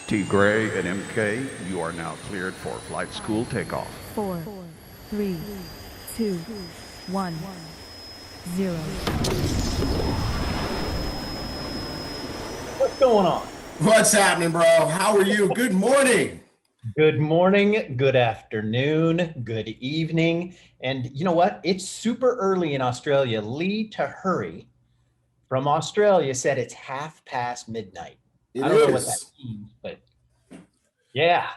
T. Gray and MK, you are now cleared for flight school takeoff. 4, 3, 2, 1, 0. What's going on? What's happening, bro? How are you? Good morning. Good morning, good afternoon, good evening. And you know what? It's super early in Australia. Lee Tahuri from Australia said it's midnight. I don't know what that means, but yeah.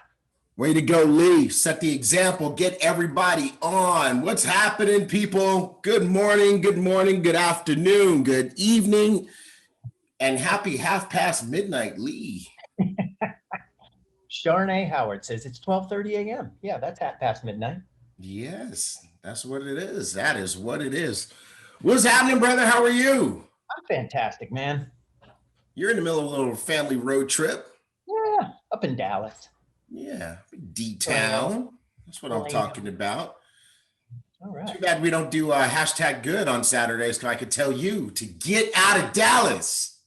Way to go, Lee. Set the example. Get everybody on. What's happening, people? Good morning, good afternoon, good evening, and happy midnight, Lee. Sharnay Howard says it's 12:30 a.m. Yeah, that's midnight. Yes, that's what it is. That is what it is. What's happening, brother? How are you? I'm fantastic, man. You're in the middle of a little family road trip. Yeah, up in Dallas. Yeah, D-Town. That's what I'm talking about. All right. Too bad we don't do hashtag good on Saturdays, because I could tell you to get out of Dallas.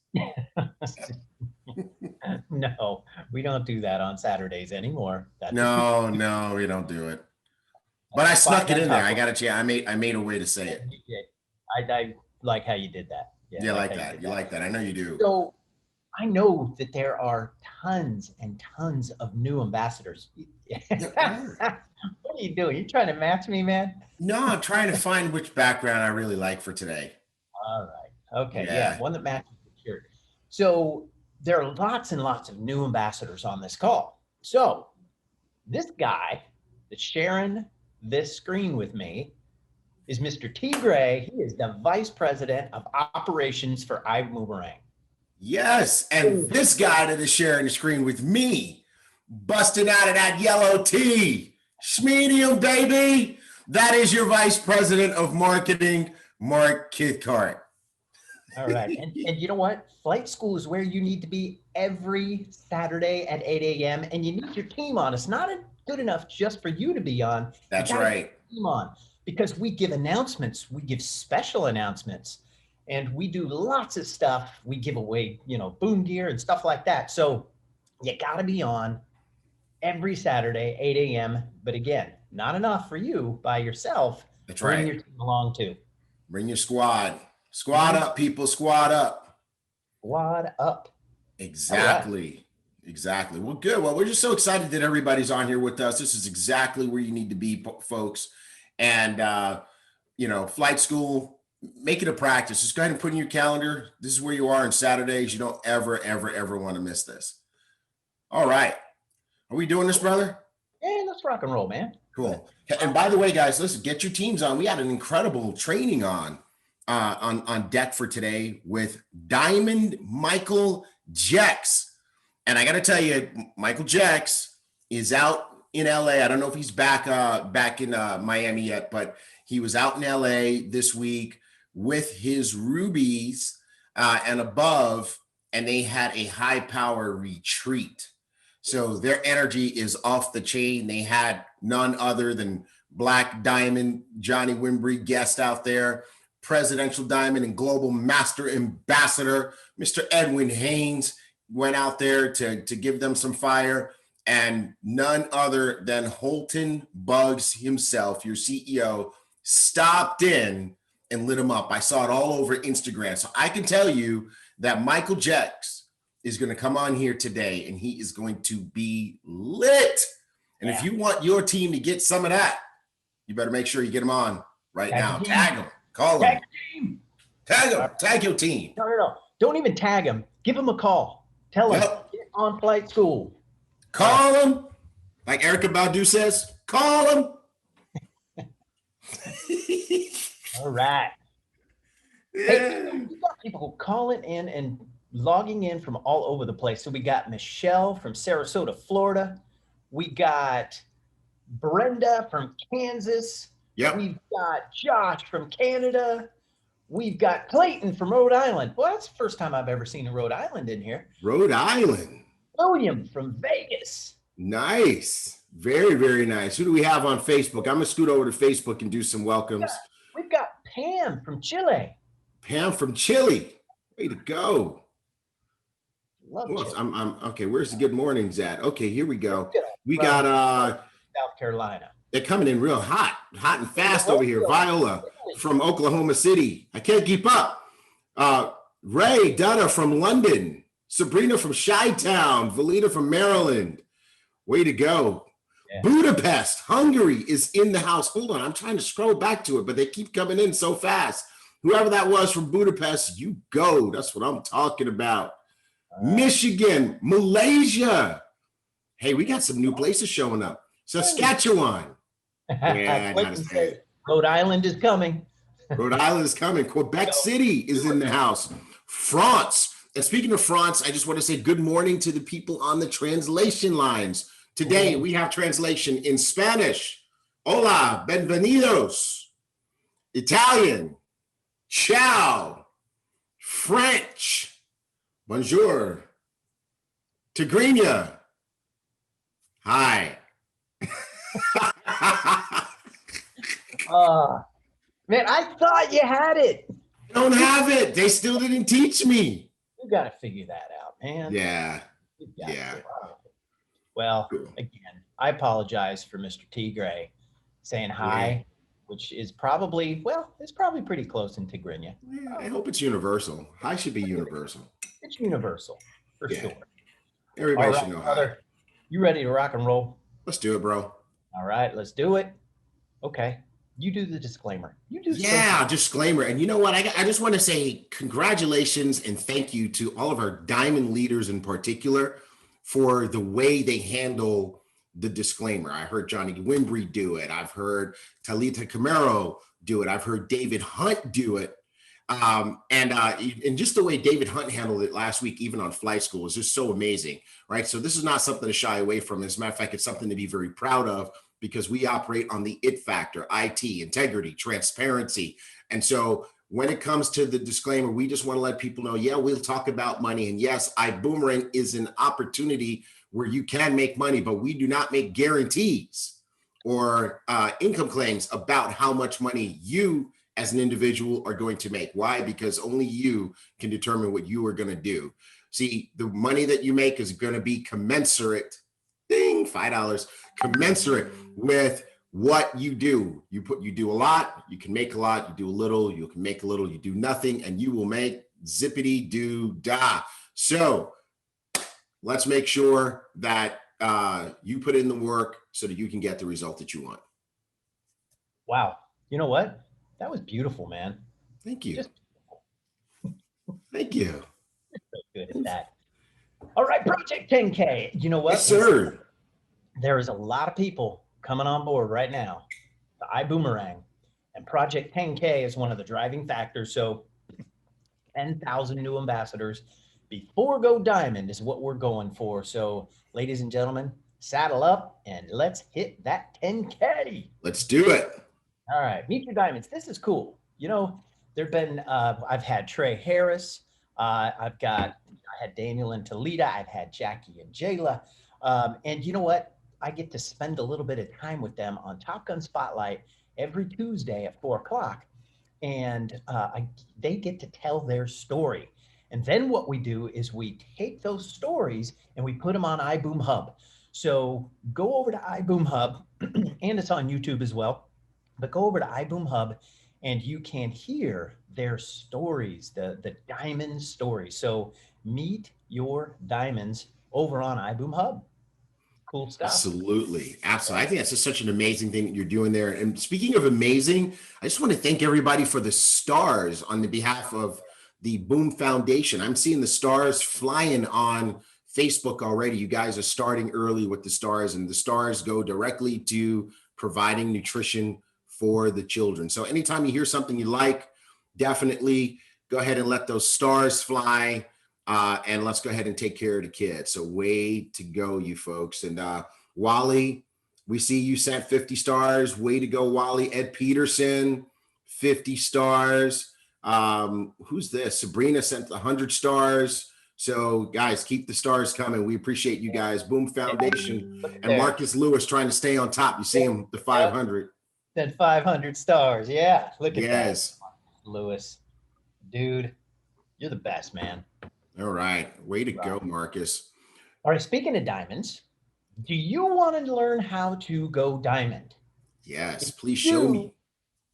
No, we don't do that on Saturdays anymore. No, we don't do it. But I snuck it in there. I got it. Yeah, I made a way to say it. I like how you did that. Yeah, you like that. You like that. I know you do. So I know that there are tons and tons of new ambassadors. What are you doing? You trying to match me, man? No, I'm trying to find which background I really like for today. All right. Okay. Yeah. One that matches the shirt. So there are lots and lots of new ambassadors on this call. So this guy that's sharing this screen with me is Mr. T. Gray. He is the Vice President of Operations for Ibüümerang. Yes, and this guy that is sharing the screen with me, busting out of that yellow tee, Schmedium, baby. That is your Vice President of Marketing, Mark Cathcart. All right, and you know what? Flight school is where you need to be every Saturday at 8 a.m. and you need your team on. It's not good enough just for you to be on. That's right. Team on, because we give announcements, we give special announcements. And we do lots of stuff. We give away, boom gear and stuff like that. So you got to be on every Saturday, 8 a.m. But again, not enough for you by yourself. That's Bring right. your team along too. Bring your squad. Squad up, people. Squad up. Squad up. Exactly. Right. Exactly. Well, good. Well, we're just so excited that everybody's on here with us. This is exactly where you need to be, folks. And, flight school, make it a practice. Just go ahead and put in your calendar. This is where you are on Saturdays. You don't ever want to miss this. All right. Are we doing this, brother? Yeah, let's rock and roll, man. Cool. And by the way, guys, listen, get your teams on. We had an incredible training on deck for today with Diamond Michael Jex. And I got to tell you, Michael Jex is out in LA. I don't know if he's back in Miami yet, but he was out in LA this week with his rubies and above, and they had a high power retreat. So their energy is off the chain. They had none other than Black Diamond, Johnny Wimbrey, guest out there, Presidential Diamond and Global Master Ambassador, Mr. Edwin Haynes went out there to give them some fire, and none other than Holton Buggs himself, your CEO, stopped in and lit him up. I saw it all over Instagram. So I can tell you that Michael Jex is going to come on here today and he is going to be lit. And if you want your team to get some of that, you better make sure you get him on right now. Tag him, call him, tag him, tag your team. No. Don't even tag him. Give him a call. Tell him, get on flight school. Call him. Like Erica Badu says, call him. All right. Yeah. Hey, we got people calling in and logging in from all over the place. So we got Michelle from Sarasota, Florida. We got Brenda from Kansas. Yep. We've got Josh from Canada. We've got Clayton from Rhode Island. Well, that's the first time I've ever seen a Rhode Island in here. Rhode Island. William from Vegas. Nice. Very, very nice. Who do we have on Facebook? I'm going to scoot over to Facebook and do some welcomes. We've got Pam from Chile. Pam from Chile. Way to go. Love Well, chicken. I'm okay. Where's the good mornings at? Okay, here we go. Good. We From got South Carolina. they're coming in real hot and fast over here. Italy. Viola from Oklahoma City. I can't keep up. Ray Dutta from London. Sabrina from Chi-Town. Valita from Maryland. Way to go. Yeah. Budapest, Hungary is in the house. Hold on, I'm trying to scroll back to it, but they keep coming in so fast. Whoever that was from Budapest, you go. That's what I'm talking about. Michigan, Malaysia. Hey, we got some new places showing up. Saskatchewan. Yeah, not as bad. Rhode Island is coming. Rhode Island is coming. Quebec City is in the house. France. And speaking of France, I just want to say good morning to the people on the translation lines. Today, we have translation in Spanish. Hola, bienvenidos. Italian. Ciao. French. Bonjour. Tigrinya. Hi. Man, I thought you had it. I don't have it. They still didn't teach me. You got to figure that out, man. Yeah. You gotta Yeah. figure it out. Well, again, I apologize for Mr. T. Gray saying hi, which is probably, well, it's probably pretty close in Tigrinya. Yeah, I hope it's universal. Hi should be universal. It's universal, for sure. Everybody All right, should know brother, you ready to rock and roll? Let's do it, bro. All right, let's do it. Okay, you do the disclaimer. You do. Yeah, disclaimer. And you know what? I just want to say congratulations and thank you to all of our diamond leaders in particular for the way they handle the disclaimer. I heard Johnny Wimbry do it. I've heard Talita Camaro do it. I've heard David Hunt do it. And just the way David Hunt handled it last week, even on Flight School, is just so amazing, right? So this is not something to shy away from. As a matter of fact, it's something to be very proud of because we operate on the IT factor, IT, integrity, transparency. And so when it comes to the disclaimer, we just want to let people know, yeah, we'll talk about money. And yes, Ibüümerang is an opportunity where you can make money, but we do not make guarantees or income claims about how much money you as an individual are going to make. Why? Because only you can determine what you are going to do. See, the money that you make is going to be commensurate, ding, $5, commensurate with what you do. You do a lot, you can make a lot, you do a little, you can make a little, you do nothing, and you will make zippity doo dah. So let's make sure that you put in the work so that you can get the result that you want. Wow. You know what? That was beautiful, man. Thank you. Just Thank you. so good at that. All right, Project 10K. You know what? Yes, sir. There is a lot of people coming on board right now. The Ibüümerang and Project 10K is one of the driving factors. So 10,000 new ambassadors before Go Diamond is what we're going for. So ladies and gentlemen, saddle up and let's hit that 10K. Let's do it. All right, meet your diamonds. This is cool. You know, there've been, I've had Trey Harris. I had Daniel and Talita. I've had Jackie and Jayla. And you know what? I get to spend a little bit of time with them on Top Gun Spotlight every Tuesday at 4 o'clock. And they get to tell their story. And then what we do is we take those stories and we put them on iBoom Hub. So go over to iBoom Hub, and it's on YouTube as well. But go over to iBoom Hub and you can hear their stories, the diamond stories. So meet your diamonds over on iBoom Hub. Cool stuff. Absolutely. Absolutely. I think that's just such an amazing thing that you're doing there. And speaking of amazing, I just want to thank everybody for the stars on the behalf of the BüüM Foundation. I'm seeing the stars flying on Facebook already. You guys are starting early with the stars, and the stars go directly to providing nutrition for the children. So anytime you hear something you like, definitely go ahead and let those stars fly, and let's go ahead and take care of the kids. So way to go, you folks. And Wally, we see you sent 50 stars. Way to go, Wally. Ed Peterson, 50 stars. Who's this? Sabrina sent 100 stars. So guys, keep the stars coming. We appreciate you guys. BÜM Foundation and Marcus Lewis trying to stay on top. You see him, the 500. Said 500 stars. Yeah, look at yes. that. Lewis, dude, you're the best, man. All right. Way to go, Marcus. All right. Speaking of diamonds, do you want to learn how to go diamond? Yes, If please you show do, me.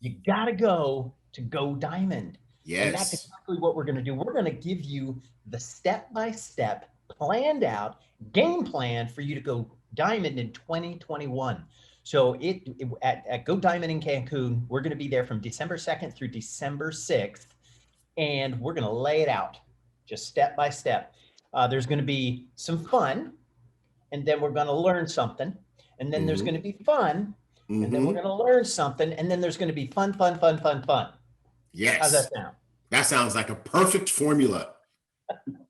you got to go to Go Diamond. And that's Yes. exactly what we're going to do. We're going to give you the step-by-step planned out game plan for you to go diamond in 2021. So at Go Diamond in Cancun, we're going to be there from December 2nd through December 6th. And we're going to lay it out just step by step. There's going to be some fun, and then we're going to learn something. And then there's going to be fun, and then we're going to learn something. And then there's going to be fun, fun, fun, fun, fun. Yes. How's that sound? That sounds like a perfect formula.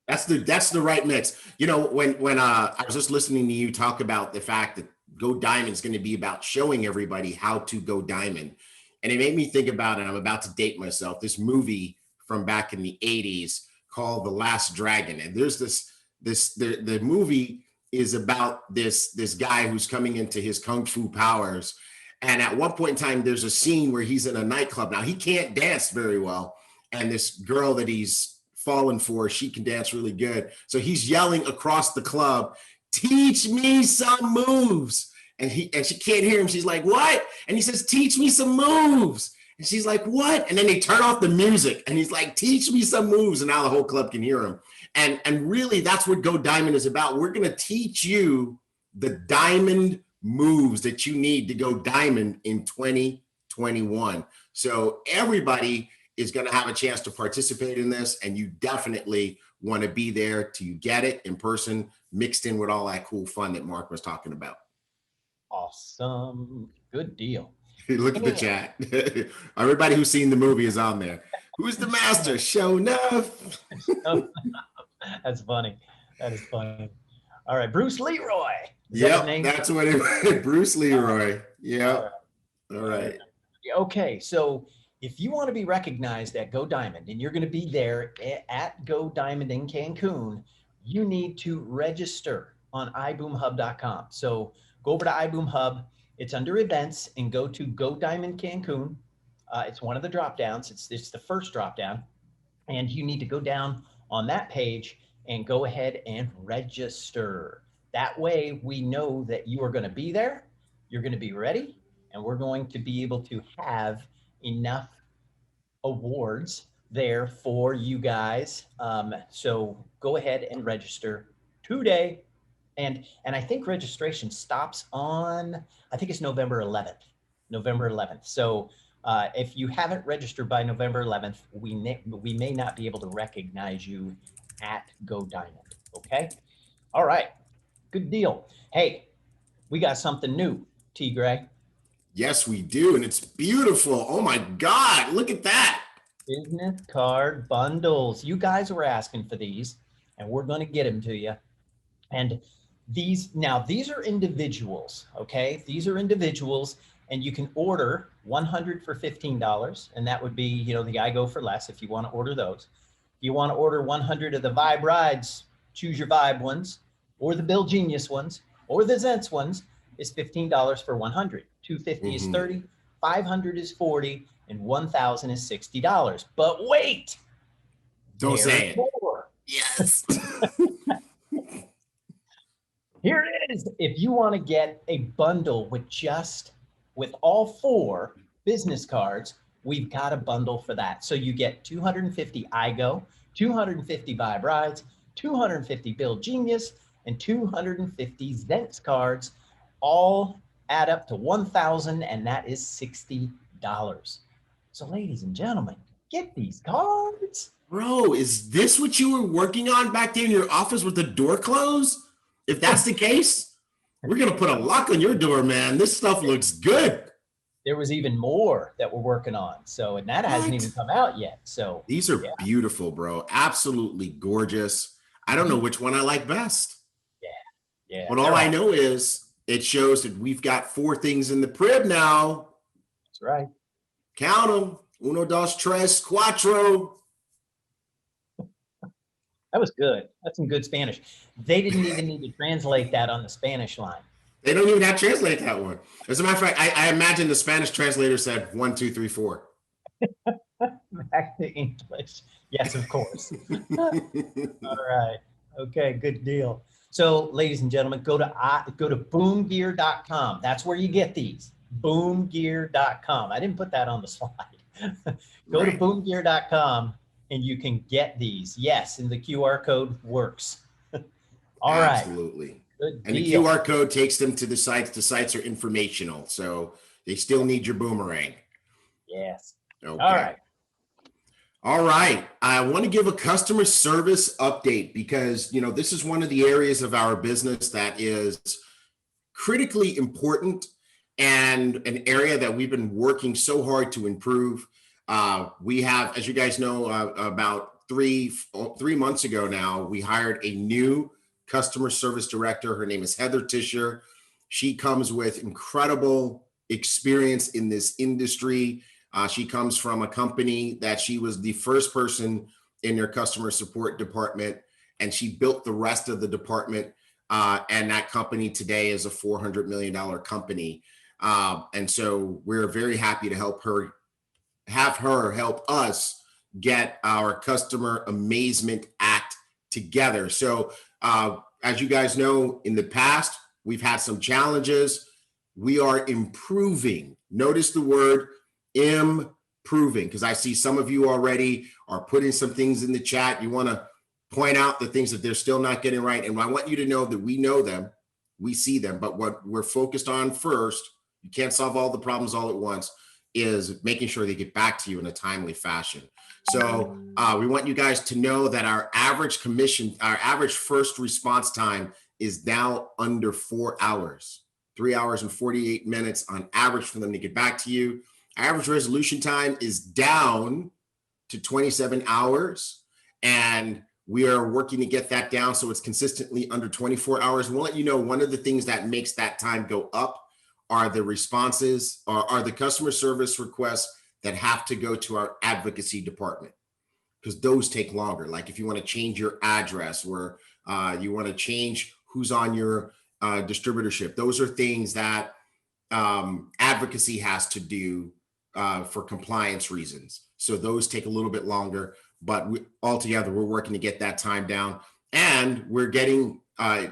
That's the right mix. You know, when I was just listening to you talk about the fact that Go Diamond is going to be about showing everybody how to go diamond. And it made me think about it. I'm about to date myself. This movie from back in the 80s called The Last Dragon. And there's the movie is about this guy who's coming into his kung fu powers. And at one point in time, there's a scene where he's in a nightclub. Now he can't dance very well. And this girl that he's fallen for, she can dance really good. So he's yelling across the club, "Teach me some moves." And she can't hear him. She's like, "What?" And he says, "Teach me some moves." And she's like, "What?" And then they turn off the music and he's like, "Teach me some moves." And now the whole club can hear him. And really that's what Go Diamond is about. We're going to teach you the diamond moves that you need to go diamond in 2021. So everybody is going to have a chance to participate in this, and you definitely want to be there to get it in person, mixed in with all that cool fun that Mark was talking about. Awesome. Good deal. Look at the chat. Everybody who's seen the movie is on there. Who's the master? Show enough. That's funny. That is funny. All right, Bruce Leroy. Yep, that's what it. Bruce Leroy. Yeah. All right. Okay, so if you want to be recognized at Go Diamond and you're going to be there at Go Diamond in Cancun, you need to register on iboomhub.com. So go over to iBoom Hub. It's under events and go to Go Diamond Cancun. It's one of the drop downs. It's the first drop down. And you need to go down on that page and go ahead and register. That way we know that you are going to be there, you're going to be ready, and we're going to be able to have enough awards there for you guys. So go ahead and register today. And I think registration stops on, I think it's November 11th. November 11th. So if you haven't registered by November 11th, we may not be able to recognize you at Go Diamond. Okay. All right. Good deal. Hey, we got something new, T. Gray. Yes, we do. And it's beautiful. Oh my God. Look at that. Business card bundles. You guys were asking for these, and we're going to get them to you. And these are individuals. Okay. These are individuals, and you can order 100 for $15. And that would be, the I Go for Less if you want to order those. If you want to order 100 of the Vibe Rides, choose your Vibe ones, or the Bill Genius ones, or the Zents ones, is $15 for 100. 250 is 30, 500 is 40, and 1,000 is $60. But wait, don't say it. More. Yes. Here it is. If you want to get a bundle with all 4 business cards, we've got a bundle for that. So you get 250 iGo, 250 Vibe Rides, 250 Bill Genius, and 250 Zents cards, all add up to 1,000, and that is $60. So ladies and gentlemen, get these cards. Bro, is this what you were working on back there in your office with the door closed? If that's the case, we're going to put a lock on your door, man. This stuff looks good. There was even more that we're working on. And that hasn't even come out yet. So these are beautiful, bro. Absolutely gorgeous. I don't know which one I like best. Yeah. But all I know is it shows that we've got 4 things in the PRIB now. That's right. Count them. Uno, dos, tres, cuatro. That was good. That's some good Spanish. They didn't even need to translate that on the Spanish line. They don't even have to translate that one. As a matter of fact, I imagine the Spanish translator said 1, 2, 3, 4. back to English. Yes, of course. All right. Okay, good deal. So, ladies and gentlemen, go to boomgear.com. That's where you get these. Boomgear.com. I didn't put that on the slide. Go to boomgear.com and you can get these. Yes, and the QR code works. All right. Absolutely. Good And the deal. QR code takes them to the sites. The sites are informational, so they still need your boomerang. Yes. Okay. All right. All right. I want to give a customer service update because, you know, this is one of the areas of our business that is critically important and an area that we've been working so hard to improve. We have, as you guys know, about three months ago now, we hired a new customer service director. Her name is Heather Tischer. She comes with incredible experience in this industry. She comes from a company that she was the first person in their customer support department, and she built the rest of the department. And that company today is a $400 million company. And so we're very happy to have her help us get our customer amazement act together. So as you guys know, in the past, we've had some challenges. We are improving. Notice the word improving, because I see some of you already are putting some things in the chat. You want to point out the things that they're still not getting right. And I want you to know that we know them, we see them, but what we're focused on first, you can't solve all the problems all at once, is making sure they get back to you in a timely fashion. So we want you guys to know that our average first response time is now under 4 hours, 3 hours and 48 minutes on average for them to get back to you. Average resolution time is down to 27 hours, and we are working to get that down so it's consistently under 24 hours. We'll let you know one of the things that makes that time go up are the responses, are the customer service requests that have to go to our advocacy department, because those take longer. Like if you want to change your address, or you want to change who's on your distributorship, those are things that advocacy has to do for compliance reasons. So those take a little bit longer, but altogether we're working to get that time down, and we're getting the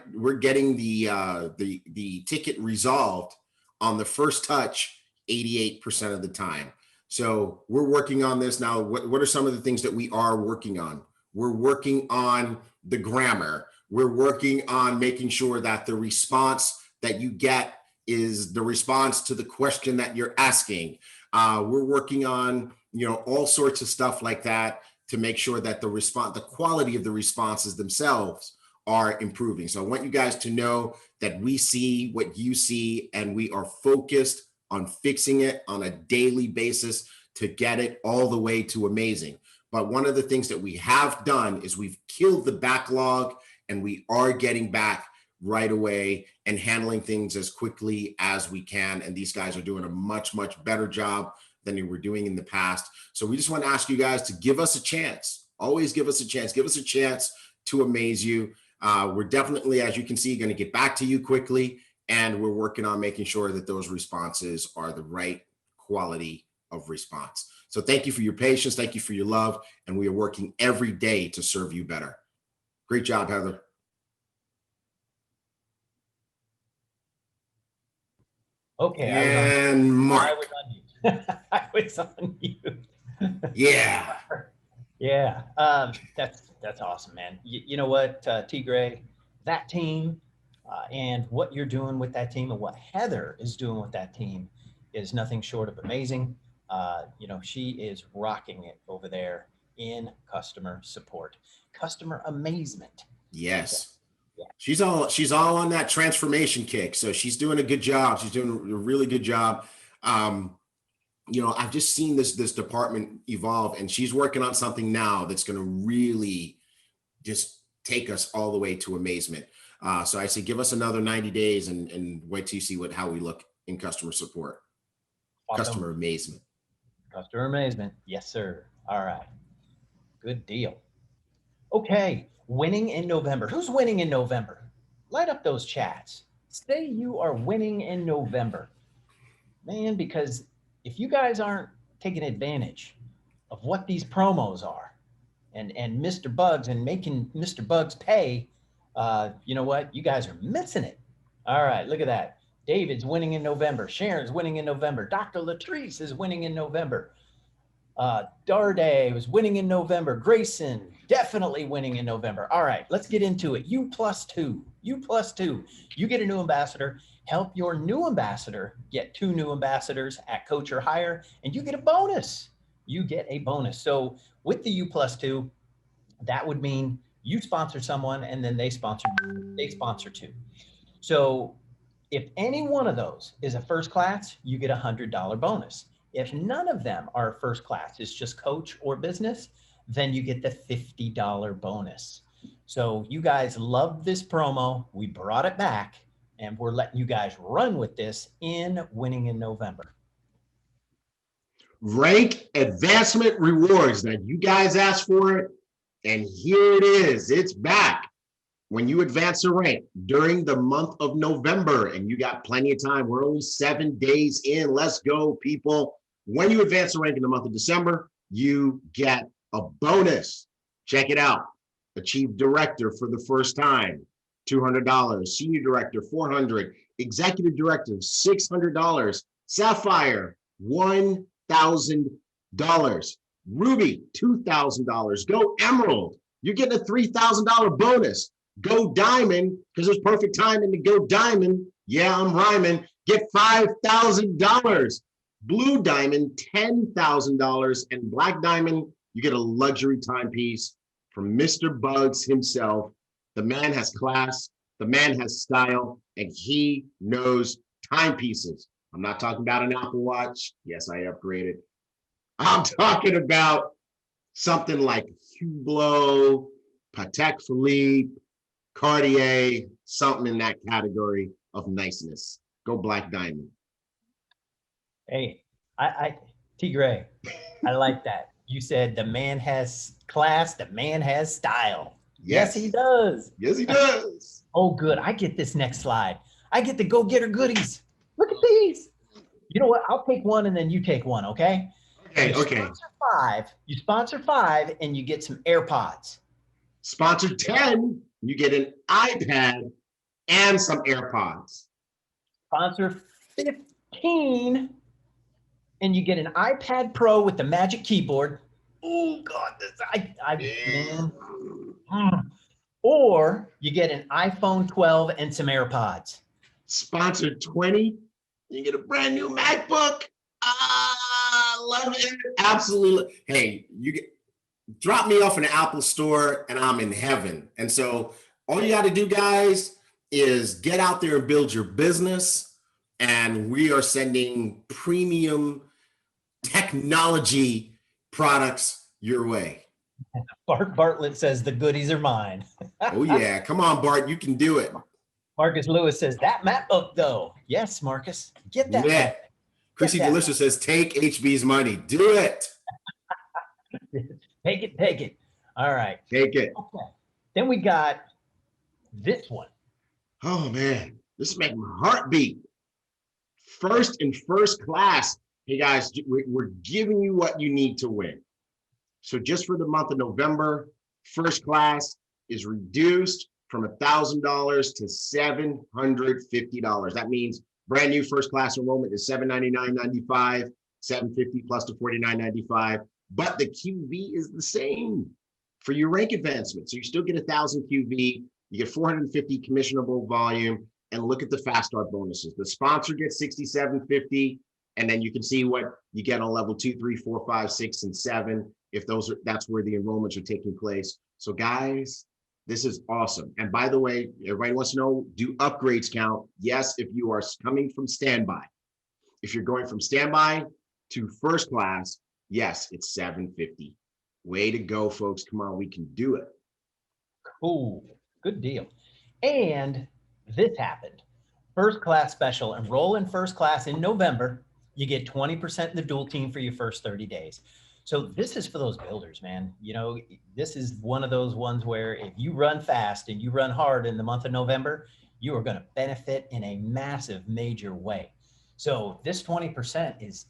ticket resolved on the first touch 88% of the time. So we're working on this now. What are some of the things that we are working on? We're working on the grammar. We're working on making sure that the response that you get is the response to the question that you're asking. We're working on, all sorts of stuff like that to make sure that the quality of the responses themselves are improving. So I want you guys to know that we see what you see, and we are focused on fixing it on a daily basis to get it all the way to amazing. But one of the things that we have done is we've killed the backlog, and we are getting back right away and handling things as quickly as we can. And these guys are doing a much, much better job than they were doing in the past. So we just want to ask you guys to give us a chance. Always give us a chance. Give us a chance to amaze you. We're definitely, as you can see, going to get back to you quickly. And we're working on making sure that those responses are the right quality of response. So thank you for your patience. Thank you for your love. And we are working every day to serve you better. Great job, Heather. Okay. And Mark. I was on mute. I was on mute. Yeah. Yeah. That's awesome, man. You know what, T. Gray, that team and what you're doing with that team and what Heather is doing with that team is nothing short of amazing. She is rocking it over there in customer support, customer amazement. Yes. Yeah. She's all on that transformation kick. So she's doing a good job. She's doing a really good job. I've just seen this department evolve, and she's working on something now that's going to really just take us all the way to amazement. So I say, give us another 90 days and wait till you see how we look in customer support. Awesome. Customer amazement. Customer amazement. Yes, sir. All right. Good deal. Okay. Winning in November. Who's winning in November? Light up those chats. Say you are winning in November. Man, because if you guys aren't taking advantage of what these promos are and Mr. Bugs and making Mr. Bugs pay, you know what? You guys are missing it. All right, look at that. David's winning in November. Sharon's winning in November. Dr. Latrice is winning in November. Darday was winning in November. Grayson definitely winning in November. All right, let's get into it. U+2. You get a new ambassador. Help your new ambassador get 2 new ambassadors at Coach or Hire, and you get a bonus. So with the U+2, that would mean you sponsor someone and then they sponsor 2. So if any one of those is a first class, you get a $100 bonus. If none of them are first class, it's just coach or business, then you get the $50 bonus. So you guys love this promo. We brought it back and we're letting you guys run with this in Winning in November. Rank advancement rewards. Now you guys asked for it, and here it is. It's back. When you advance a rank during the month of November, and you got plenty of time, we're only 7 days in. Let's go, people. When you advance a rank in the month of December, you get a bonus. Check it out. Achieve director for the first time, $200. Senior director, $400. Executive director, $600. Sapphire, $1,000. Ruby, $2,000. Go Emerald, you're getting a $3,000 bonus. Go Diamond, because it's perfect timing to go Diamond. Yeah, I'm rhyming. Get $5,000. Blue Diamond, $10,000. And Black Diamond, you get a luxury timepiece from Mr. Bugs himself. The man has class, the man has style, and he knows timepieces. I'm not talking about an Apple Watch. Yes, I upgraded. I'm talking about something like Hublot, Patek Philippe, Cartier, something in that category of niceness. Go Black Diamond. Hey, T. Gray, I like that. You said the man has class, the man has style. Yes, he does. Yes, he does. Oh, good. I get this next slide. I get the go-getter goodies. Look at these. You know what? I'll take one and then you take one, okay? Okay. You sponsor 5 and you get some AirPods. Sponsor 10, you get an iPad and some AirPods. Sponsor 15 and you get an iPad Pro with the Magic Keyboard. Oh God, man. Or you get an iPhone 12 and some AirPods. Sponsor 20, you get a brand new MacBook. Love it. Absolutely. Hey, drop me off in the Apple store and I'm in heaven. And so all you got to do, guys, is get out there and build your business. And we are sending premium technology products your way. Bart Bartlett says the goodies are mine. Oh yeah, come on, Bart, you can do it. Marcus Lewis says that MacBook though. Yes, Marcus, get that. Yeah. Chrissy Delicious says take HB's money. Do it. Take it. All right. Take it. Okay. Then we got this one. Oh man, this is making my heart beat. First and first class. Hey guys, we're giving you what you need to win. So just for the month of November, first class is reduced from $1,000 to $750. That means brand new first class enrollment is $799.95, $750 plus the $49.95. But the QV is the same for your rank advancement. So you still get 1,000 QV, you get 450 commissionable volume, and look at the fast start bonuses. The sponsor gets $67.50, and then you can see what you get on level 2, 3, 4, 5, 6, and 7. If that's where the enrollments are taking place. So guys, this is awesome. And by the way, everybody wants to know, do upgrades count? Yes, if you are coming from standby. If you're going from standby to first class, yes, it's $750. Way to go, folks. Come on, we can do it. Cool. Good deal. And this happened. First class special. Enroll in first class in November. You get 20% in the dual team for your first 30 days. So this is for those builders, man. You know, this is one of those ones where if you run fast and you run hard in the month of November, you are going to benefit in a massive, major way. So this 20% is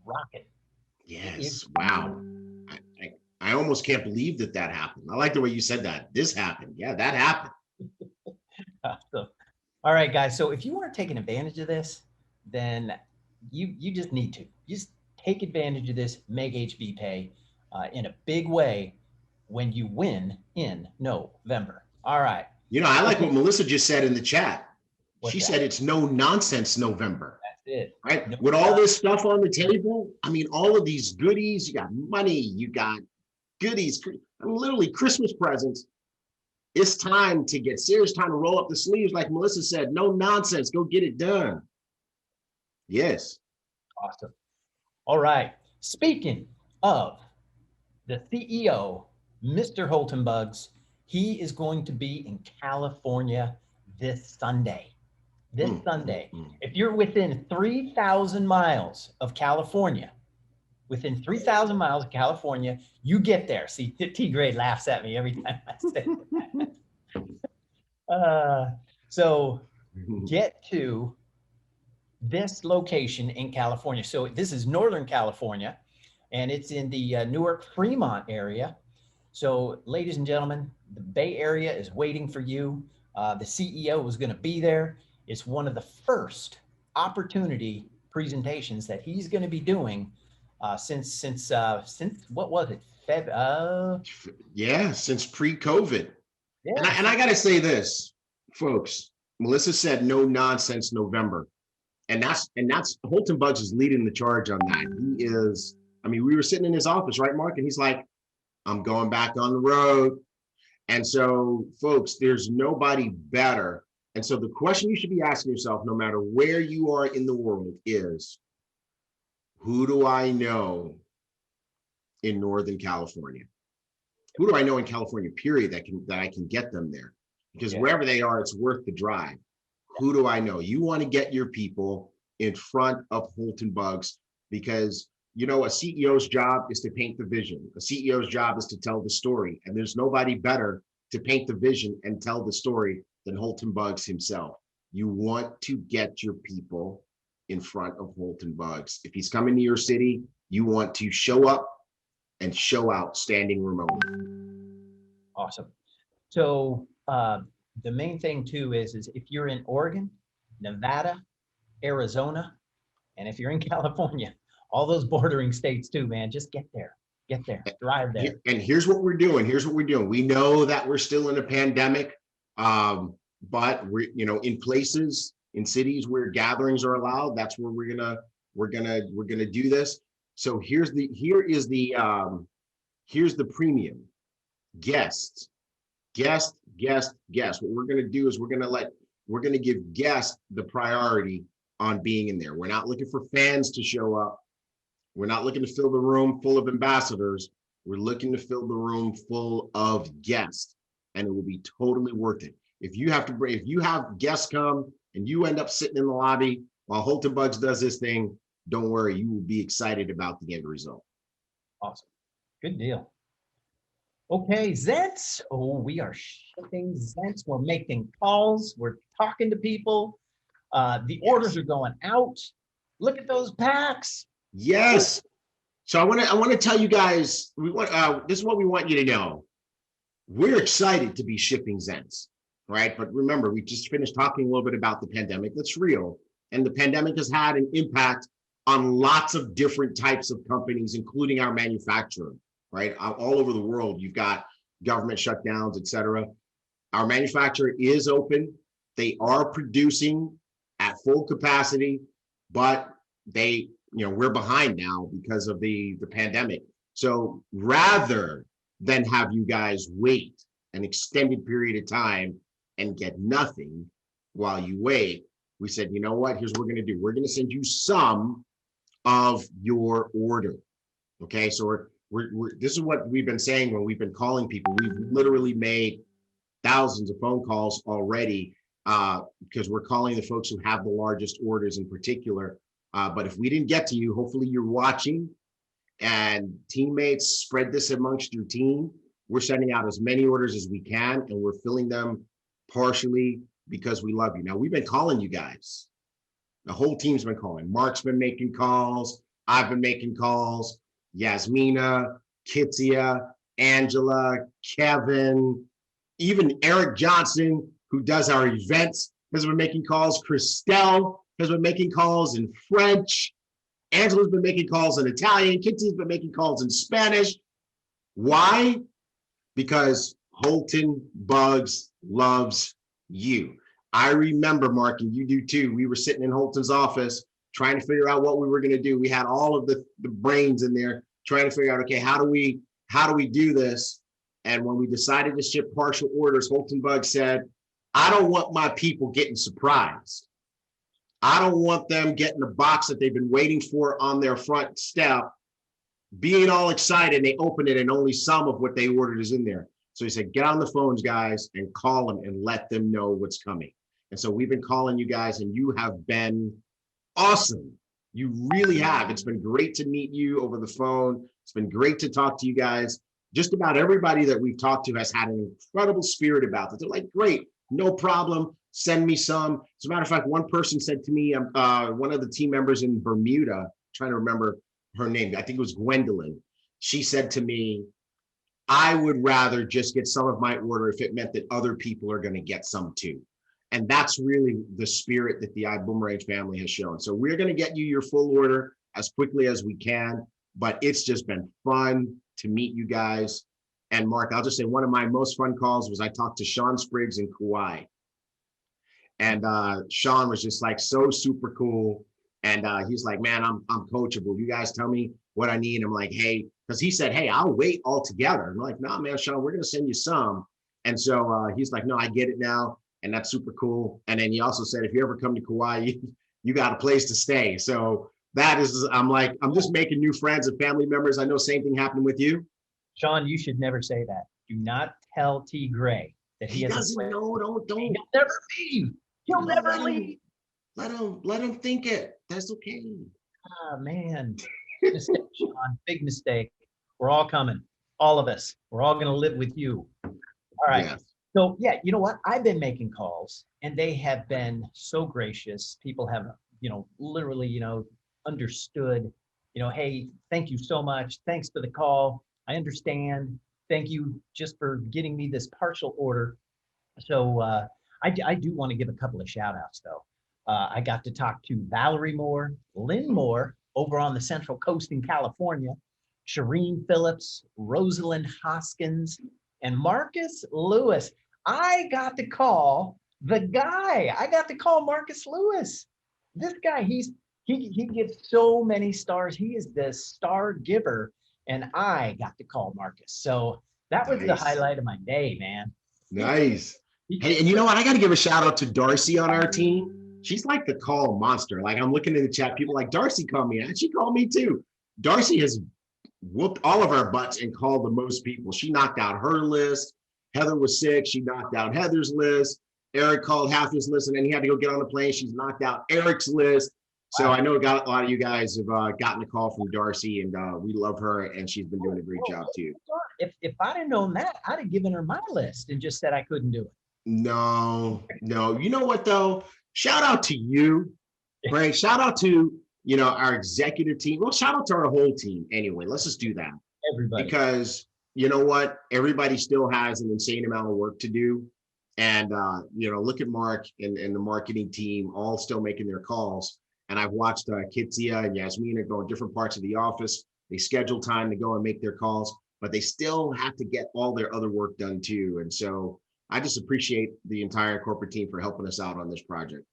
rocket. Yes. Wow. I almost can't believe that happened. I like the way you said that. This happened. Yeah, that happened. Awesome. All right, guys. So if you want to take advantage of this, then you just need to just take advantage of this, make HB pay in a big way when you win in November. All right. You know, I like what Melissa just said in the chat. She said it's no nonsense November. That's it. Right? No With all this stuff on the table, I mean, all of these goodies, you got money, you got goodies, literally Christmas presents. It's time to get serious, time to roll up the sleeves. Like Melissa said, no nonsense, go get it done. Yes. Awesome. All right. Speaking of the CEO, Mr. Holtenbugs, he is going to be in California this Sunday. Sunday. If you're within 3,000 miles of California, you get there. See, T Grade laughs at me every time I say that. So get to this location in California. So this is Northern California, and it's in the Newark Fremont area. So ladies and gentlemen, the Bay Area is waiting for you. The CEO is going to be there. It's one of the first opportunity presentations that he's going to be doing since what was it? Since pre-COVID. Yeah. And I got to say this, folks. Melissa said no nonsense November, and that's Holtenbugs is leading the charge on that. He is. I mean, we were sitting in his office, right, Mark? And he's like, "I'm going back on the road." And so, folks, there's nobody better. And so the question you should be asking yourself, no matter where you are in the world, is, who do I know in Northern California? Who do I know in California, period, that I can get them there? Because wherever they are, it's worth the drive. Who do I know? You want to get your people in front of Holtenbugs, because you know, a CEO's job is to paint the vision. A CEO's job is to tell the story. And there's nobody better to paint the vision and tell the story than Holtenbugs himself. You want to get your people in front of Holtenbugs. If he's coming to your city, you want to show up and show out standing room only. Awesome. So the main thing too is if you're in Oregon, Nevada, Arizona, and if you're in California, all those bordering states too, man, just get there, drive there. And here's what we're doing. We know that we're still in a pandemic, but we're, you know, in places, in cities where gatherings are allowed, that's where we're gonna do this. So here's the premium. Guests. What we're gonna do is we're gonna give guests the priority on being in there. We're not looking for fans to show up. We're not looking to fill the room full of ambassadors. We're looking to fill the room full of guests, and it will be totally worth it. If you have guests come and you end up sitting in the lobby while Holtenbugs does this thing, don't worry, you will be excited about the end result. Awesome. Good deal. Okay, Zents. Oh, we are shipping Zents. We're making calls. We're talking to people. The orders are going out. Look at those packs. Yes. So I want to tell you guys, this is what we want you to know. We're excited to be shipping Zents, right? But remember, we just finished talking a little bit about the pandemic. That's real. And the pandemic has had an impact on lots of different types of companies, including our manufacturer, right? All over the world, you've got government shutdowns, et cetera. Our manufacturer is open. They are producing at full capacity, but we're behind now because of the pandemic. So rather than have you guys wait an extended period of time and get nothing while you wait, we said, you know what, here's what we're going to do. We're going to send you some of your order. Okay, so this is what we've been saying when we've been calling people. We've literally made thousands of phone calls already because we're calling the folks who have the largest orders in particular. But if we didn't get to you, hopefully you're watching, and teammates, spread this amongst your team. We're sending out as many orders as we can, and we're filling them partially because we love you. Now, we've been calling you guys. The whole team's been calling. Mark's been making calls. I've been making calls. Yasmina, Kitsia, Angela, Kevin, even Eric Johnson, who does our events, has been making calls. Christelle has been making calls in French. Angela's been making calls in Italian. Kitsia's been making calls in Spanish. Why? Because Holton Bugs loves you. I remember, Mark, and you do too. We were sitting in Holton's office trying to figure out what we were going to do. We had all of the brains in there trying to figure out, okay, how do we do this? And when we decided to ship partial orders, Holton Bugs said, I don't want my people getting surprised. I don't want them getting the box that they've been waiting for on their front step, being all excited, and they open it and only some of what they ordered is in there. So he said, get on the phones, guys, and call them and let them know what's coming. And so we've been calling you guys, and you have been awesome. You really have. It's been great to meet you over the phone. It's been great to talk to you guys. Just about everybody that we've talked to has had an incredible spirit about it. They're like, great, no problem. Send me some. As a matter of fact, one person said to me, one of the team members in Bermuda, trying to remember her name, I think it was Gwendolyn. She said to me, I would rather just get some of my order if it meant that other people are going to get some too. And that's really the spirit that the Ibüümerang family has shown. So we're going to get you your full order as quickly as we can, but it's just been fun to meet you guys. And Mark, I'll just say one of my most fun calls was I talked to Sean Spriggs in Kauai. And Sean was just like so super cool. And he's like, man, I'm coachable. You guys tell me what I need. I'm like, hey, because he said, hey, I'll wait altogether. I'm like, nah, man, Sean, we're going to send you some. And so he's like, no, I get it now. And that's super cool. And then he also said, if you ever come to Kauai, you got a place to stay. So that is, I'm like, I'm just making new friends and family members. I know same thing happened with you. Sean, you should never say that. Do not tell T. Gray that he doesn't know. Don't. He'll never leave. He'll never leave. Let him think it. That's okay. Ah, man. Mistake, Sean. Big mistake. We're all coming. All of us. We're all going to live with you. All right. Yes. So, yeah, you know what? I've been making calls, and they have been so gracious. People have, literally, understood, hey, thank you so much. Thanks for the call. I understand. Thank you just for getting me this partial order. So I do want to give a couple of shout outs, though. I got to talk to Valerie Moore, Lynn Moore over on the Central Coast in California, Shireen Phillips, Rosalind Hoskins, and Marcus Lewis. I got to call the guy. I got to call Marcus Lewis. This guy, he gives so many stars. He is the star giver. And I got to call Marcus. So that was the highlight of my day, man. Nice. Hey, and you know what? I got to give a shout out to Darcy on our team. She's like the call monster. Like I'm looking in the chat, people like Darcy called me, and she called me too. Darcy has whooped all of our butts and called the most people. She knocked out her list. Heather was sick. She knocked out Heather's list. Eric called half his list, and then he had to go get on the plane. She's knocked out Eric's list. So I know a lot of you guys have gotten a call from Darcy, and we love her, and she's been doing a great job too. If I'd have known that, I'd have given her my list and just said I couldn't do it. No. You know what though? Shout out to you, Frank. Shout out to our executive team. Well, shout out to our whole team anyway. Let's just do that. Everybody. Because you know what? Everybody still has an insane amount of work to do. And look at Mark and the marketing team all still making their calls. And I've watched Kitsia and Yasmina go in different parts of the office. They schedule time to go and make their calls, but they still have to get all their other work done too. And so I just appreciate the entire corporate team for helping us out on this project.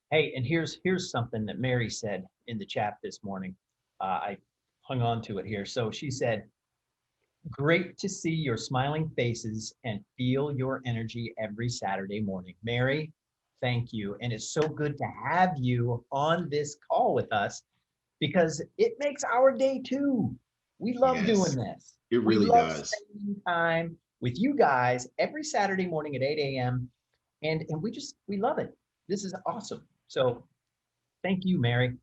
Hey, and here's something that Mary said in the chat this morning. I hung on to it here. So she said, great to see your smiling faces and feel your energy every Saturday morning. Mary, thank you. And it's so good to have you on this call with us because it makes our day too. We love doing this. It really does. Spending time with you guys every Saturday morning at 8 a.m. And we love it. This is awesome. So thank you, Mary.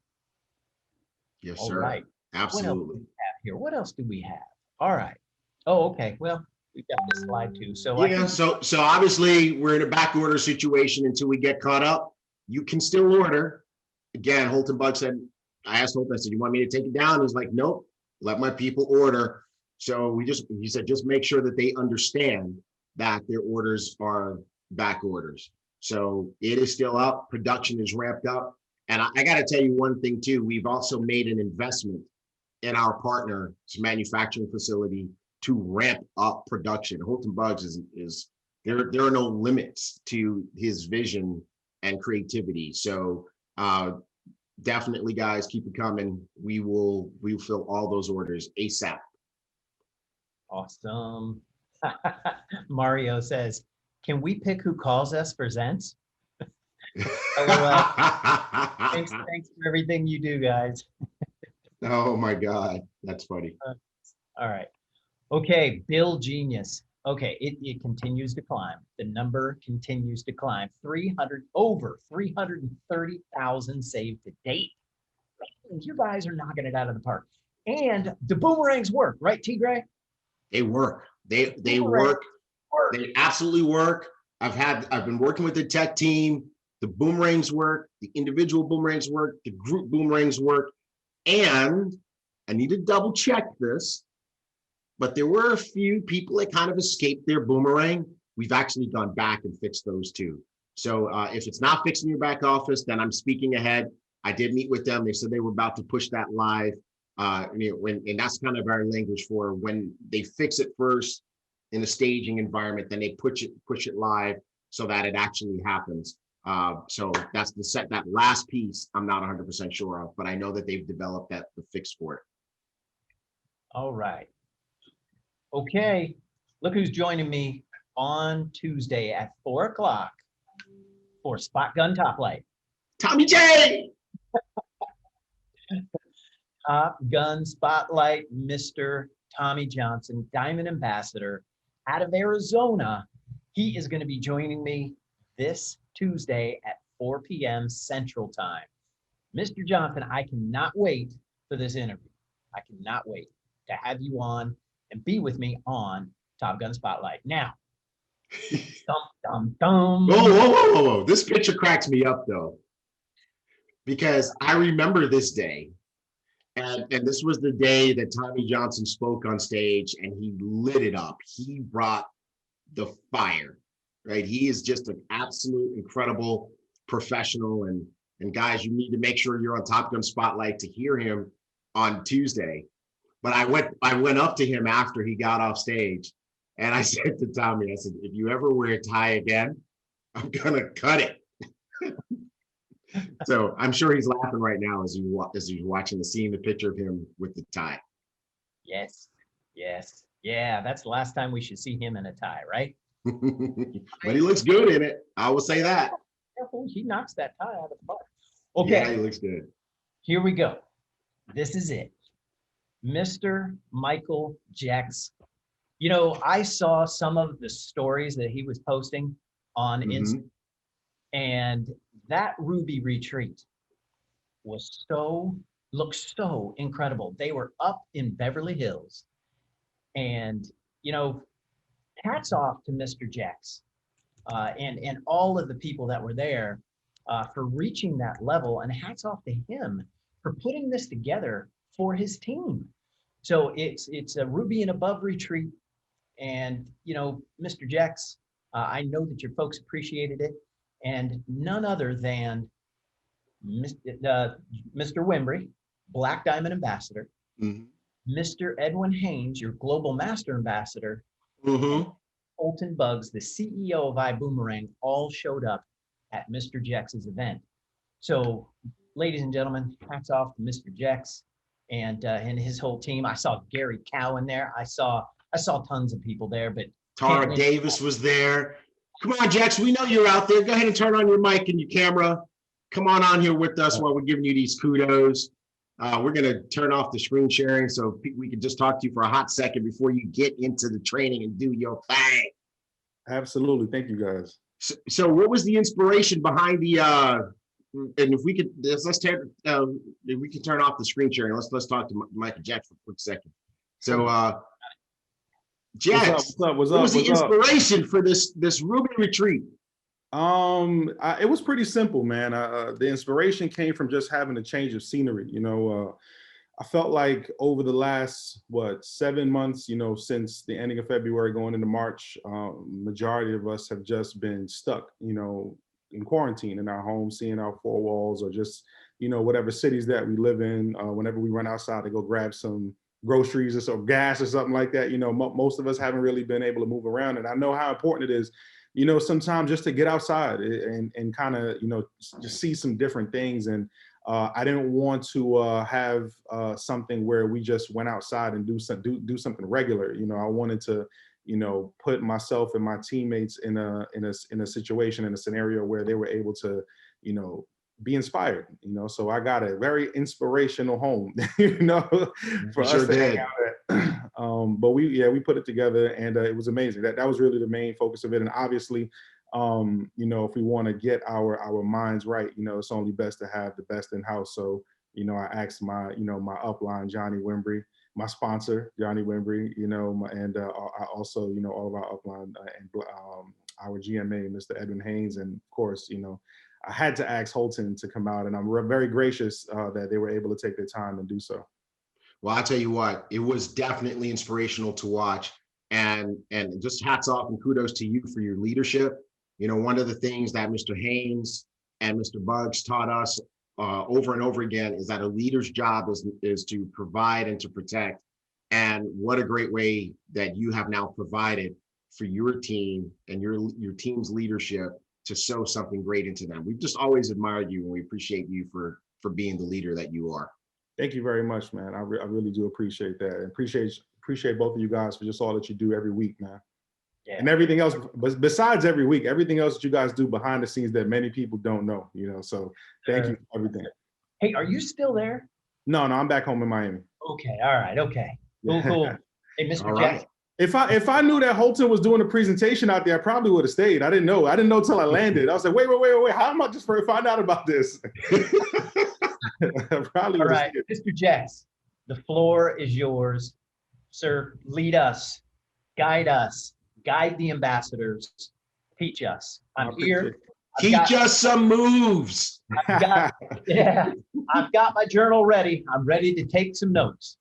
Yes, all sir. Right. Absolutely. What else do we have? All right. Oh, okay. Well, we've got this slide too. So yeah, so obviously we're in a back order situation until we get caught up. You can still order. Again, Holton Bug said, I asked Holton, I said, you want me to take it down? He's like, nope, let my people order. So he said, just make sure that they understand that their orders are back orders. So it is still up. Production is ramped up. And I got to tell you one thing too. We've also made an investment in our partner's manufacturing facility to ramp up production. Holton Buggs is there are no limits to his vision and creativity. So definitely, guys, keep it coming. We will fill all those orders ASAP. Awesome. Mario says, can we pick who calls us for Zents? Thanks for everything you do, guys. Oh my God, that's funny. All right. Okay, Bill Genius. Okay, it continues to climb. The number continues to climb. Over 330,000 saved to date. You guys are knocking it out of the park. And the boomerangs work, right, T. Gray? They work. They work. They absolutely work. I've been working with the tech team. The boomerangs work. The individual boomerangs work. The group boomerangs work. And I need to double check this, but there were a few people that kind of escaped their boomerang. We've actually gone back and fixed those too. So if it's not fixed in your back office, then I'm speaking ahead. I did meet with them. They said they were about to push that live. And that's kind of our language for when they fix it first in a staging environment, then they push it live so that it actually happens. So that's that last piece I'm not 100% sure of, but I know that they've developed the fix for it. All right. Okay. Look who's joining me on Tuesday at 4 o'clock for Spot Gun Top Light. Tommy J. Top Gun Spotlight, Mr. Tommy Johnson, Diamond Ambassador out of Arizona. He is going to be joining me this Tuesday at 4 p.m. Central Time. Mr. Johnson, I cannot wait for this interview. I cannot wait to have you on and be with me on Top Gun Spotlight. Now, Whoa. This picture cracks me up though, because I remember this day. And this was the day that Tommy Johnson spoke on stage and he lit it up. He brought the fire, right? He is just an absolute incredible professional. And guys, you need to make sure you're on Top Gun Spotlight to hear him on Tuesday. But I went up to him after he got off stage and I said to Tommy, I said, if you ever wear a tie again, I'm gonna cut it. So I'm sure he's laughing right now as he's watching seeing the picture of him with the tie. Yes. Yeah, that's the last time we should see him in a tie, right? But he looks good in it. I will say that. He knocks that tie out of the park. Okay. Yeah, he looks good. Here we go. This is it. Mr. Michael Jex. You know, I saw some of the stories that he was posting on Instagram, and that Ruby retreat looked so incredible. They were up in Beverly Hills, and you know, hats off to Mr. Jex and all of the people that were there for reaching that level, and hats off to him for putting this together for his team. So it's a Ruby and above retreat, and you know, Mr. Jex, I know that your folks appreciated it, and none other than Mr. Wimbrey, Black Diamond Ambassador, Mr. Edwin Haynes, your Global Master Ambassador, Holton Buggs, the CEO of Ibüümerang, all showed up at Mr. Jex's event. So, ladies and gentlemen, hats off to Mr. Jex and his whole team. I saw Gary Cow in there. I saw tons of people there, but Tara Davis was there. Come on, Jex, we know you're out there. Go ahead and turn on your mic and your camera. Come on here with us while we're giving you these kudos. We're going to turn off the screen sharing so we can just talk to you for a hot second before you get into the training and do your thing. Absolutely. Thank you, guys. So what was the inspiration behind the, and if we could, if we can turn off the screen sharing, let's talk to Michael Jex for a quick second. So, Jex, what was the inspiration for this Ruby retreat? It was pretty simple, man. The inspiration came from just having a change of scenery. You know, I felt like over the last, 7 months, since the ending of February going into March, majority of us have just been stuck, in quarantine in our homes, seeing our four walls, or just, whatever cities that we live in. Whenever we run outside to go grab some groceries or some gas or something like that, most of us haven't really been able to move around. And I know how important it is, sometimes just to get outside and kind of, just see some different things. And I didn't want to have something where we just went outside and do something regular. I wanted to, put myself and my teammates in a situation, in a scenario where they were able to, be inspired. So I got a very inspirational home, for us Sure to hang did. out at. But we put it together, and it was amazing. That was really the main focus of it. And obviously, if we want to get our minds right, it's only best to have the best in house. So, I asked my upline, Johnny Wembry, my sponsor, Johnny Wembry, and I also, all of our upline and our GMA, Mr. Edwin Haynes, and of course, I had to ask Holton to come out, and I'm very gracious that they were able to take their time and do so. Well, I'll tell you what, it was definitely inspirational to watch, and just hats off and kudos to you for your leadership. One of the things that Mr. Haynes and Mr. Bugs taught us over and over again is that a leader's job is to provide and to protect. And what a great way that you have now provided for your team and your team's leadership to sow something great into them. We've just always admired you, and we appreciate you for being the leader that you are. Thank you very much, man. I really do appreciate that. And appreciate both of you guys for just all that you do every week, man. Yeah. And everything else, but besides every week, everything else that you guys do behind the scenes that many people don't know, so thank you for everything. Hey, are you still there? No, I'm back home in Miami. Okay, all right, okay. Cool. Hey, Mr. All Jackson. right. If I knew that Holton was doing a presentation out there, I probably would have stayed. I didn't know till I landed. I was like, wait, how am I just to find out about this? Probably. All right, Mr. Jax, the floor is yours. Sir, lead us, guide the ambassadors, teach us. I'm here. Teach us some moves. I've got my journal ready. I'm ready to take some notes.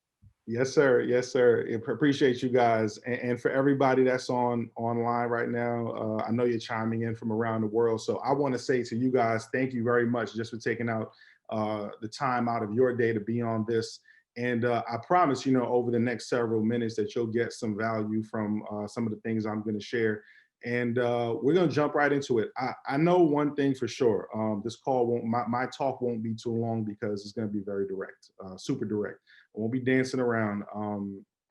Yes, sir. Appreciate you guys. And for everybody that's online right now, I know you're chiming in from around the world. So I want to say to you guys, thank you very much just for taking out the time out of your day to be on this. And I promise, over the next several minutes that you'll get some value from some of the things I'm going to share. And we're going to jump right into it. I know one thing for sure. This call my talk won't be too long because it's going to be very direct, super direct. I won't be dancing around.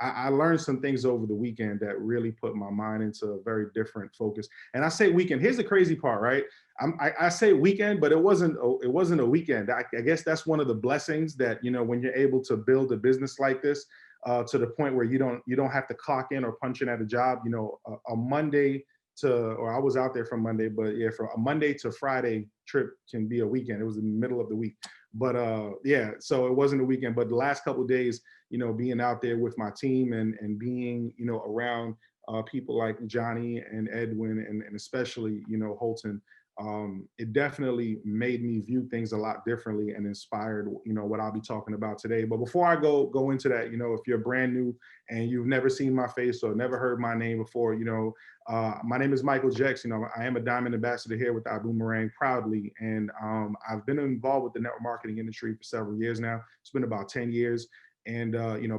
I learned some things over the weekend that really put my mind into a very different focus. And I say weekend. Here's the crazy part, right? I say weekend, but it wasn't a weekend. I guess that's one of the blessings that, when you're able to build a business like this to the point where you don't have to clock in or punch in at a job. A Monday or I was out there from Monday, but yeah, from a Monday to Friday trip can be a weekend. It was in the middle of the week. But so it wasn't a weekend, but the last couple of days, being out there with my team and being, around people like Johnny and Edwin and especially, Holton, it definitely made me view things a lot differently and inspired, what I'll be talking about today. But before I go into that, if you're brand new and you've never seen my face or never heard my name before, my name is Michael Jex. I am a Diamond Ambassador here with Ibüümerang proudly. And I've been involved with the network marketing industry for several years now. It's been about 10 years. And,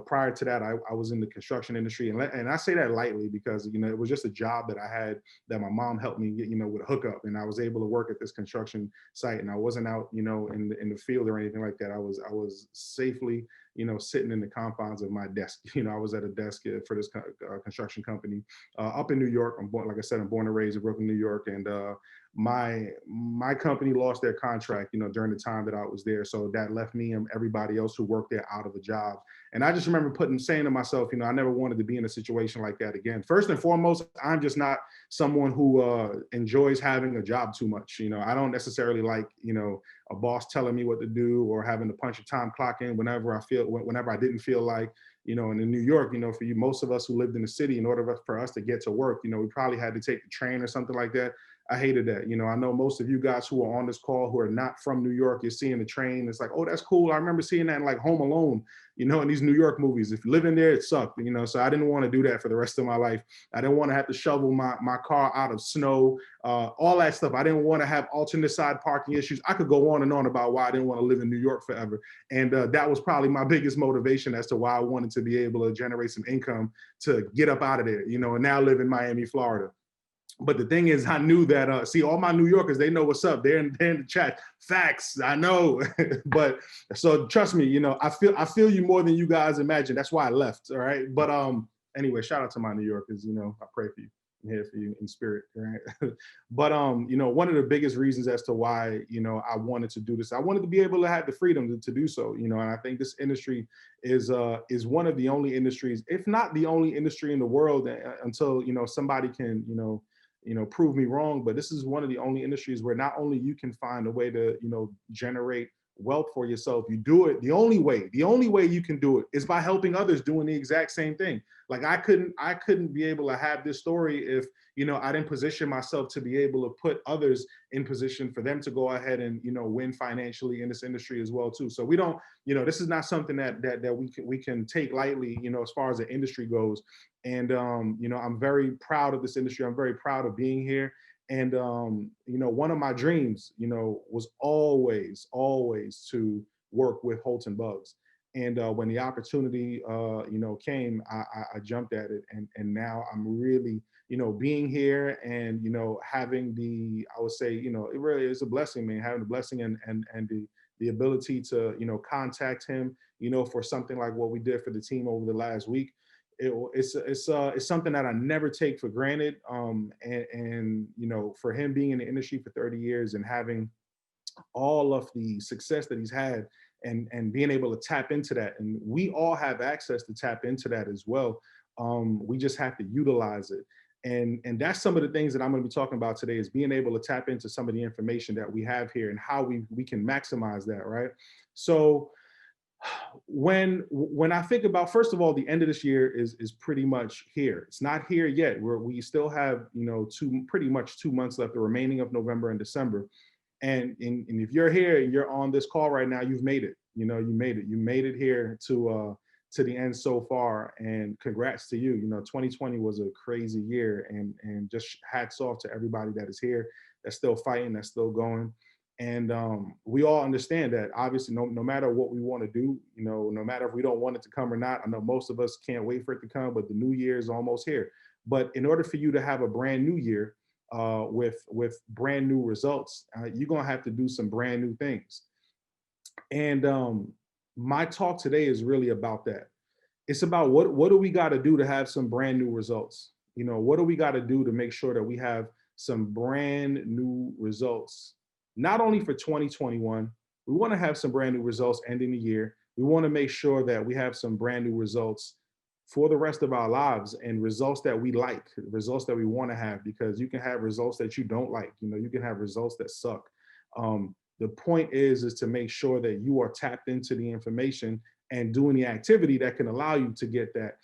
prior to that, I was in the construction industry. And I say that lightly because, it was just a job that I had that my mom helped me get, with a hookup. And I was able to work at this construction site, and I wasn't out, in the field or anything like that. I was safely, sitting in the confines of my desk. I was at a desk for this construction company up in New York. Like I said, I'm born and raised in Brooklyn, New York. And my company lost their contract, during the time that I was there. So that left me and everybody else who worked there out of a job. And I just remember saying to myself, I never wanted to be in a situation like that again. First and foremost, I'm just not someone who enjoys having a job too much. I don't necessarily like, a boss telling me what to do or having to punch a time clock in whenever I didn't feel like, and in New York, for you, most of us who lived in the city, in order for us to get to work, we probably had to take the train or something like that. I hated that. You know, I know most of you guys who are on this call who are not from New York, you're seeing the train. It's like, oh, that's cool. I remember seeing that in like Home Alone, you know, in these New York movies. If you live in there, it sucked, you know, so I didn't want to do that for the rest of my life. I didn't want to have to shovel my car out of snow, all that stuff. I didn't want to have alternate side parking issues. I could go on and on about why I didn't want to live in New York forever. And that was probably my biggest motivation as to why I wanted to be able to generate some income to get up out of there, you know, and now live in Miami, Florida. But the thing is, I knew that, see, all my New Yorkers, they know what's up. They're in the chat. Facts, I know. But so trust me, you know, I feel you more than you guys imagine. That's why I left, all right? But anyway, shout out to my New Yorkers, you know, I pray for you. I'm here for you in spirit, right? But you know, one of the biggest reasons as to why, you know, I wanted to do this, I wanted to be able to have the freedom to do so, you know, and I think this industry is one of the only industries, if not the only industry in the world, until, you know, somebody can, you know, prove me wrong, but this is one of the only industries where not only you can find a way to, you know, generate wealth for yourself, you do it the only way you can do it is by helping others doing the exact same thing. Like I couldn't be able to have this story if, you know, I didn't position myself to be able to put others in position for them to go ahead and, you know, win financially in this industry as well too. So we don't, you know, this is not something that we can take lightly, you know, as far as the industry goes. And you know, I'm very proud of this industry. I'm very proud of being here. And you know, one of my dreams, you know, was always to work with Holton Bugs. And when the opportunity, you know, came, I jumped at it, and now I'm really, you know, being here and, you know, having the, I would say, you know, it really is a blessing, man, having the blessing and the ability to, you know, contact him, you know, for something like what we did for the team over the last week. It's something that I never take for granted. And you know, for him being in the industry for 30 years and having all of the success that he's had, and being able to tap into that, and we all have access to tap into that as well. We just have to utilize it. And that's some of the things that I'm going to be talking about today, is being able to tap into some of the information that we have here and how we can maximize that, right? So when I think about, first of all, the end of this year is pretty much here. It's not here yet. We still have, you know, pretty much 2 months left, the remaining of November and December. And if you're here and you're on this call right now, you've made it. You know, you made it here to the end so far, and congrats to you. You know, 2020 was a crazy year, and just hats off to everybody that is here, that's still fighting, that's still going. And we all understand that obviously no matter what we want to do, you know, no matter if we don't want it to come or not, I know most of us can't wait for it to come, but the new year is almost here. But in order for you to have a brand new year with brand new results, you're going to have to do some brand new things. And my talk today is really about that. It's about what do we got to do to have some brand new results? You know, what do we got to do to make sure that we have some brand new results? Not only for 2021, we want to have some brand new results ending the year. We want to make sure that we have some brand new results for the rest of our lives, and results that we like, results that we want to have, because you can have results that you don't like. You know, you can have results that suck. The point is to make sure that you are tapped into the information and doing the activity that can allow you to get that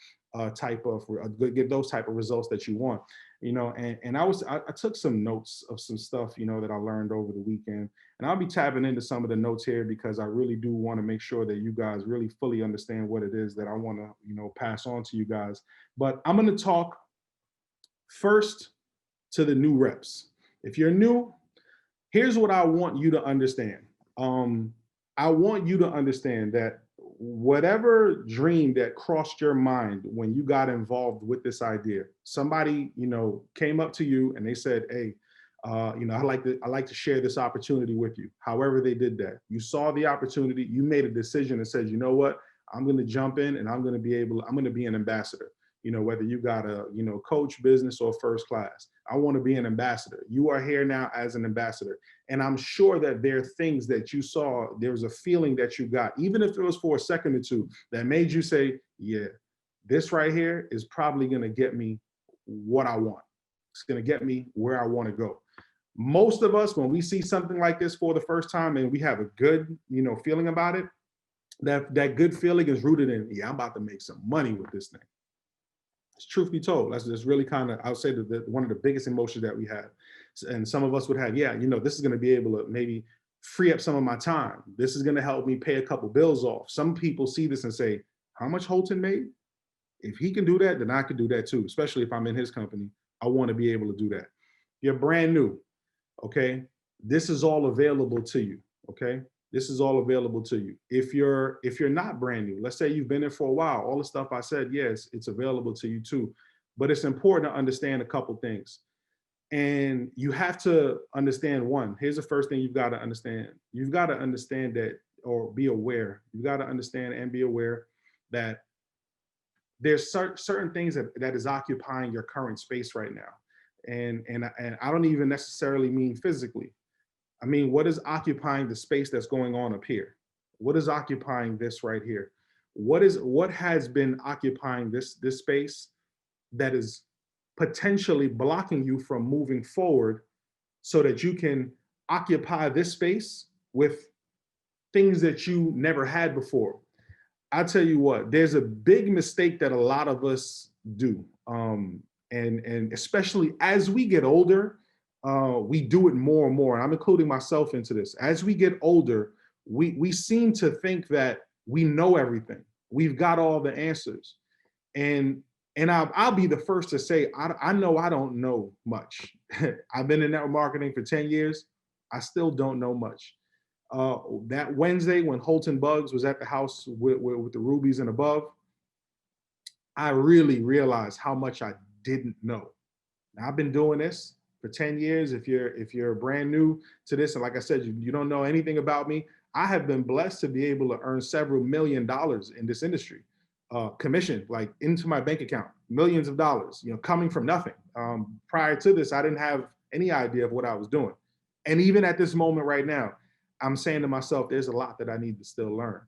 get those type of results that you want. You know, and I took some notes of some stuff, you know, that I learned over the weekend, and I'll be tapping into some of the notes here because I really do want to make sure that you guys really fully understand what it is that I want to, you know, pass on to you guys. But I'm going to talk first to the new reps. If you're new, here's what I want you to understand. I want you to understand that whatever dream that crossed your mind when you got involved with this idea, somebody, you know, came up to you and they said, hey, you know, I like to share this opportunity with you. However they did that, you saw the opportunity, you made a decision and said, you know what, I'm going to jump in and I'm going to be an ambassador. You know, whether you got a, you know, coach, business, or first class, I want to be an ambassador. You are here now as an ambassador. And I'm sure that there are things that you saw, there was a feeling that you got, even if it was for a second or two, that made you say, yeah, this right here is probably going to get me what I want. It's going to get me where I want to go. Most of us, when we see something like this for the first time and we have a good, you know, feeling about it, that good feeling is rooted in, yeah, I'm about to make some money with this thing. Truth be told, that's really kind of, I would say that one of the biggest emotions that we have. And some of us would have, yeah, this is going to be able to maybe free up some of my time. This is going to help me pay a couple bills off. Some people see this and say, how much Holton made? If he can do that, then I can do that too, especially if I'm in his company. I want to be able to do that. You're brand new, okay? This is all available to you, okay? This is all available to you. If you're not brand new, let's say you've been there for a while, all the stuff I said, yes, it's available to you too. But it's important to understand a couple things. And you have to understand one. Here's the first thing you've got to understand. You've got to understand that, or be aware. You've got to understand and be aware that there's certain things that is occupying your current space right now. And I don't even necessarily mean physically. I mean, what is occupying the space that's going on up here? What is occupying this right here? What has been occupying this space that is potentially blocking you from moving forward so that you can occupy this space with things that you never had before? I'll tell you what, there's a big mistake that a lot of us do. And especially as we get older, we do it more and more. And I'm including myself into this. As we get older, we seem to think that we know everything. We've got all the answers. And I'll be the first to say, I know I don't know much. I've been in network marketing for 10 years. I still don't know much. That Wednesday when Holton Bugs was at the house with the rubies and above, I really realized how much I didn't know. Now, I've been doing this for 10 years. If you're brand new to this, and like I said, you don't know anything about me, I have been blessed to be able to earn several $1 million in this industry. Commission, like into my bank account, millions of dollars, coming from nothing. Prior to this, I didn't have any idea of what I was doing. And even at this moment right now, I'm saying to myself, there's a lot that I need to still learn.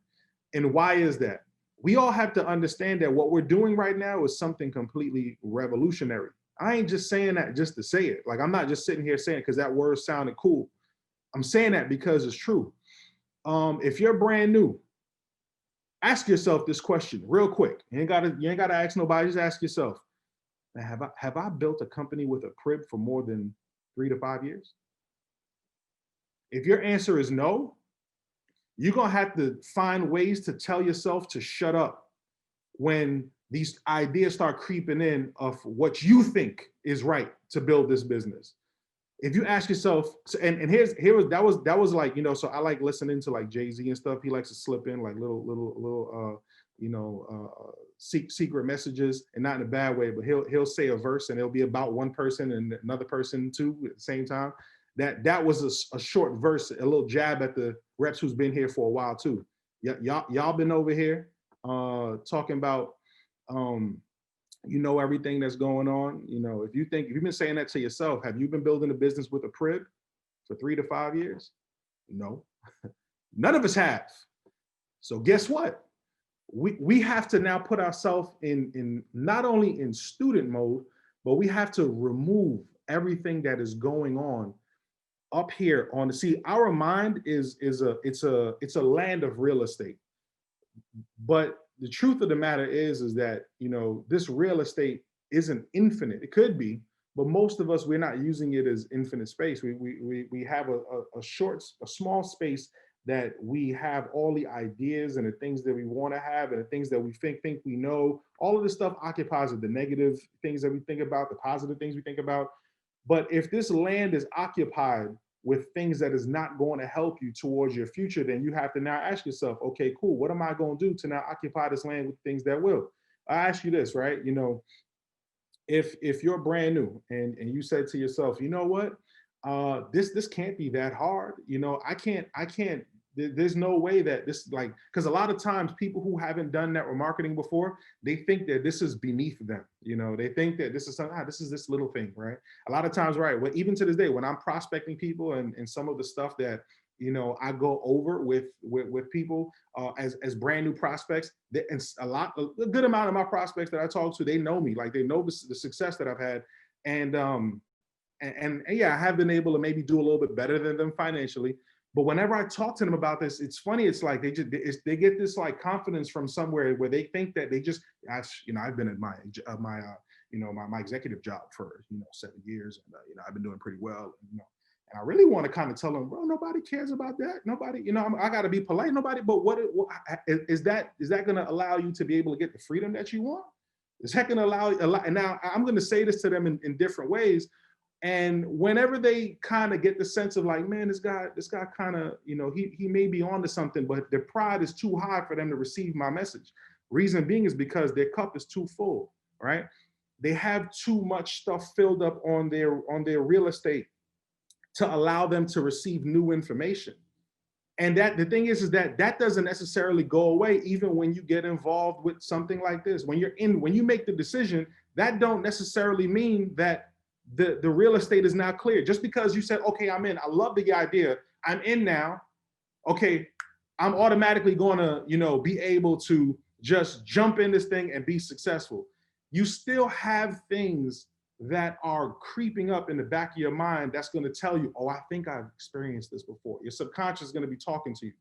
And why is that? We all have to understand that what we're doing right now is something completely revolutionary. I ain't just saying that just to say it. Like, I'm not just sitting here saying it because that word sounded cool. I'm saying that because it's true. If you're brand new, ask yourself this question real quick. You ain't gotta ask nobody, just ask yourself, have I built a company with a PRIB for more than 3 to 5 years? If your answer is no, you're gonna have to find ways to tell yourself to shut up when these ideas start creeping in of what you think is right to build this business. If you ask yourself, that was like, so I like listening to like Jay-Z and stuff. He likes to slip in like little secret messages, and not in a bad way, but he'll say a verse and it'll be about one person and another person too at the same time. That was a short verse, a little jab at the reps who's been here for a while too. Y'all been over here talking about everything that's going on. If you've been saying that to yourself, have you been building a business with a PRIB for 3 to 5 years? No, none of us have. So guess what? We have to now put ourselves in not only in student mode, but we have to remove everything that is going on up here on the see. Our mind it's a land of real estate, but the truth of the matter is that this real estate isn't infinite. It could be, but most of us, we're not using it as infinite space. We have a small space that we have all the ideas and the things that we want to have and the things that we think we know. All of this stuff occupies the negative things that we think about, the positive things we think about. But if this land is occupied with things that is not going to help you towards your future, then you have to now ask yourself, okay, cool, what am I going to do to now occupy this land with things that will? I ask you this, right? If you're brand new and you said to yourself, you know what, this can't be that hard. I can't, there's no way that this, like, because a lot of times people who haven't done network marketing before, they think that this is beneath them. They think that this is something, this is this little thing, right? A lot of times, right, well, even to this day, when I'm prospecting people and some of the stuff that, I go over with people as brand new prospects, and a good amount of my prospects that I talk to, they know me, like they know the success that I've had. And yeah, I have been able to maybe do a little bit better than them financially. But whenever I talk to them about this, it's funny. It's like they get this like confidence from somewhere where they think that they just, I've been at my my executive job for, 7 years. And, I've been doing pretty well, and I really want to kind of tell them, bro, nobody cares about that. Nobody, I got to be polite. Nobody, but what is that going to allow you to be able to get the freedom that you want? Is that going to allow, and now I'm going to say this to them in different ways. And whenever they kind of get the sense of like, man, this guy kind of, he may be onto something, but their pride is too high for them to receive my message. Reason being is because their cup is too full, right? They have too much stuff filled up on their real estate to allow them to receive new information. And that the thing is that doesn't necessarily go away even when you get involved with something like this. When you make the decision, that don't necessarily mean that the real estate is now clear. Just because you said, okay, I'm in, I love the idea, I'm in now, okay, I'm automatically gonna, be able to just jump in this thing and be successful. You still have things that are creeping up in the back of your mind that's going to tell you, oh, I think I've experienced this before. Your subconscious is going to be talking to you.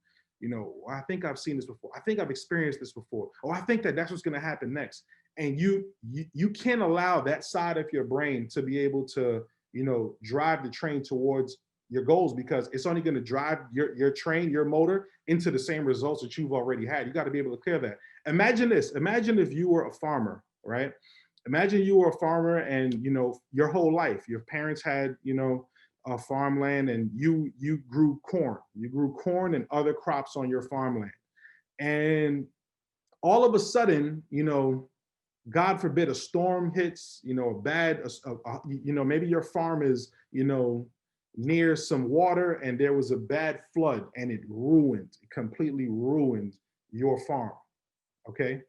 I think I've seen this before. I think I've experienced this before. Oh, I think that's what's going to happen next. And you can't allow that side of your brain to be able to, drive the train towards your goals, because it's only going to drive your train, your motor, into the same results that you've already had. You got to be able to clear that. Imagine this. Imagine if you were a farmer, right? Imagine you were a farmer and, your whole life, your parents had, a farmland, and you grew corn. You grew corn and other crops on your farmland. And all of a sudden, God forbid, a storm hits, maybe your farm is, near some water and there was a bad flood and it completely ruined your farm, okay?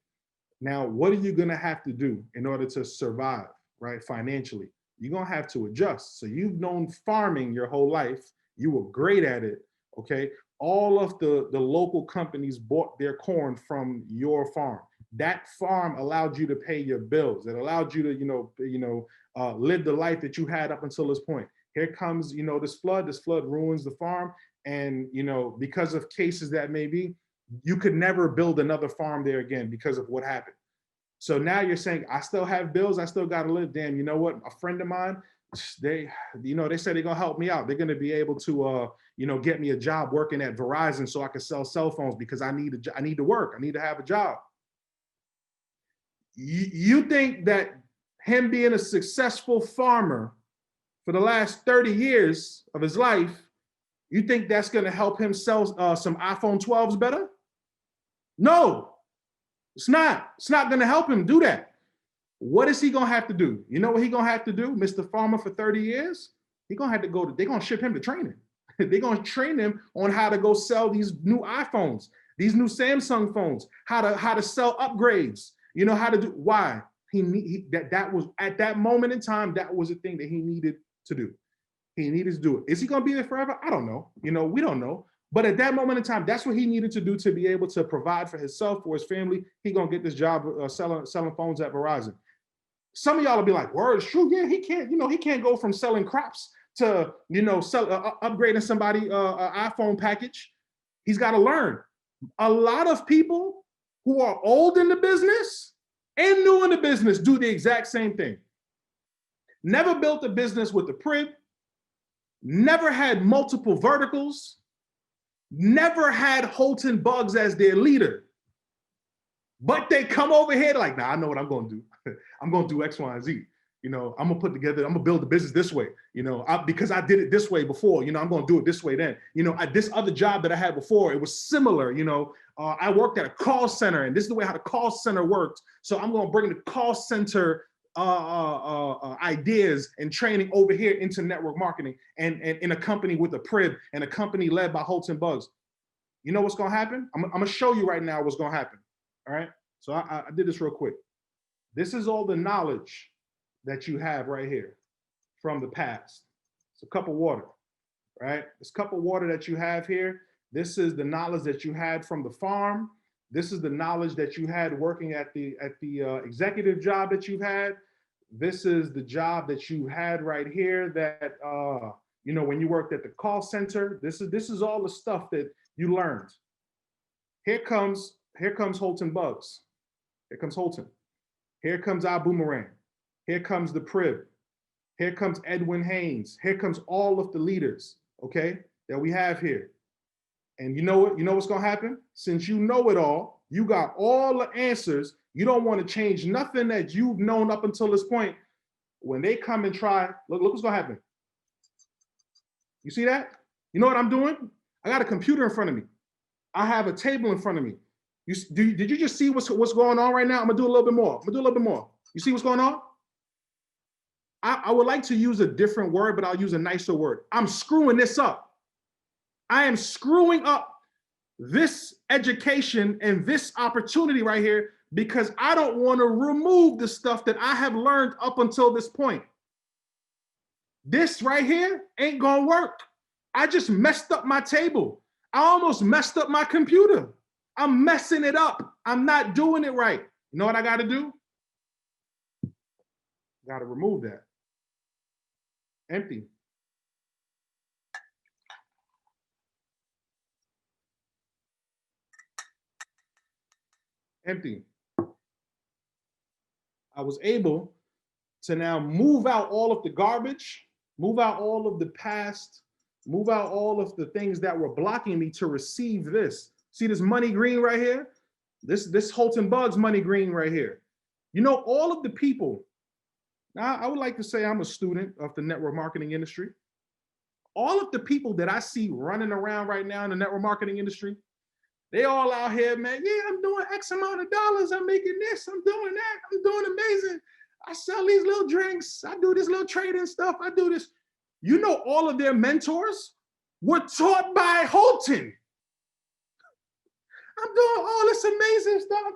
Now, what are you gonna have to do in order to survive, right, financially? You're gonna have to adjust. So you've known farming your whole life, you were great at it, okay? All of the local companies bought their corn from your farm. That farm allowed you to pay your bills. It allowed you to, live the life that you had up until this point. Here comes, this flood ruins the farm. And, because of cases that may be, you could never build another farm there again because of what happened. So now you're saying, I still have bills, I still got to live. Damn, you know what? A friend of mine, they said they're going to help me out. They're going to be able to, get me a job working at Verizon so I can sell cell phones because I need to work. I need to have a job. You think that him being a successful farmer for the last 30 years of his life, you think that's going to help him sell some iPhone 12s better? No, it's not. It's not going to help him do that. What is he going to have to do? You know what he's going to have to do, Mr. Farmer, for 30 years? He's going to have to they're going to ship him to training. They're going to train him on how to go sell these new iPhones, these new Samsung phones, how to sell upgrades, how to do, why? That was, at that moment in time, that was the thing that he needed to do. He needed to do it. Is he going to be there forever? I don't know. We don't know. But at that moment in time, that's what he needed to do to be able to provide for himself, for his family. He going to get this job selling phones at Verizon. Some of y'all will be like, word, it's true. Yeah, he can't go from selling crops to, upgrading somebody iPhone package. He's got to learn. A lot of people who are old in the business and new in the business do the exact same thing. Never built a business with the PRIB, never had multiple verticals, never had Holton Bugs as their leader. But they come over here like, nah, I know what I'm going to do. I'm going to do X, Y, and Z. I'm going to I'm going to build the business this way, because I did it this way before, I'm going to do it this way then. This other job that I had before, it was similar, I worked at a call center and this is the way how the call center worked. So I'm going to bring the call center ideas and training over here into network marketing and in a company with a PRIB and a company led by Holton Bugs. You know what's going to happen? I'm going to show you right now what's going to happen. All right. So I did this real quick. This is all the knowledge that you have right here from the past. It's a cup of water, right? This cup of water that you have here. This is the knowledge that you had from the farm. This is the knowledge that you had working at the executive job that you've had. This is the job that you had right here that, when you worked at the call center. This is all the stuff that you learned. Here comes Holton Bugs. Here comes Holton. Here comes Ibüümerang. Here comes the PRIB. Here comes Edwin Haynes. Here comes all of the leaders, okay, that we have here. And you know what? You know what's gonna happen? Since you know it all, you got all the answers. You don't want to change nothing that you've known up until this point. When they come and try, look what's gonna happen. You see that? You know what I'm doing? I got a computer in front of me. I have a table in front of me. Did you just see what's going on right now? I'm gonna do a little bit more. You see what's going on? I would like to use a different word, but I'll use a nicer word. I'm screwing this up. I am screwing up this education and this opportunity right here because I don't want to remove the stuff that I have learned up until this point. This right here ain't gonna work. I just messed up my table. I almost messed up my computer. I'm messing it up. I'm not doing it right. You know what I gotta do? Gotta remove that. Empty. Empty. I was able to now move out all of the garbage, move out all of the past, move out all of the things that were blocking me to receive this. See this money green right here? This Holton Bugs money green right here. You know, all of the people, now I would like to say I'm a student of the network marketing industry. All of the people that I see running around right now in the network marketing industry, they all out here, man, yeah, I'm doing X amount of dollars, I'm making this, I'm doing that, I'm doing amazing. I sell these little drinks, I do this little trading stuff, I do this. You know, all of their mentors were taught by Holton. I'm doing all this amazing stuff.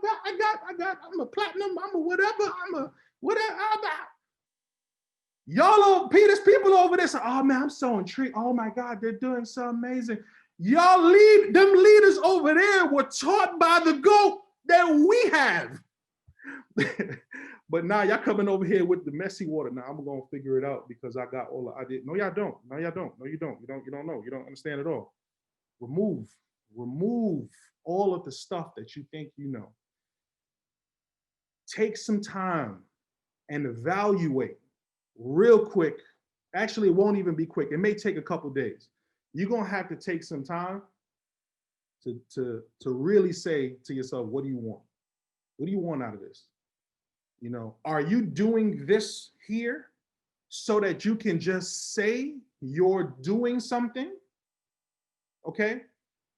I'm a platinum, I'm a whatever, Y'all, Peter's people over there say, oh man, I'm so intrigued. Oh my God, they're doing so amazing. Y'all them leaders over there were taught by the GOAT that we have. But now y'all coming over here with the messy water. Now I'm gonna figure it out because I got all the ideas. No, y'all don't. No, y'all don't. No, you don't. You don't know. You don't understand at all. Remove all of the stuff that you think you know. Take some time and evaluate real quick. Actually, it won't even be quick. It may take a couple days. You're gonna have to take some time to really say to yourself, what do you want? What do you want out of this? You know, are you doing this here so that you can just say you're doing something? Okay,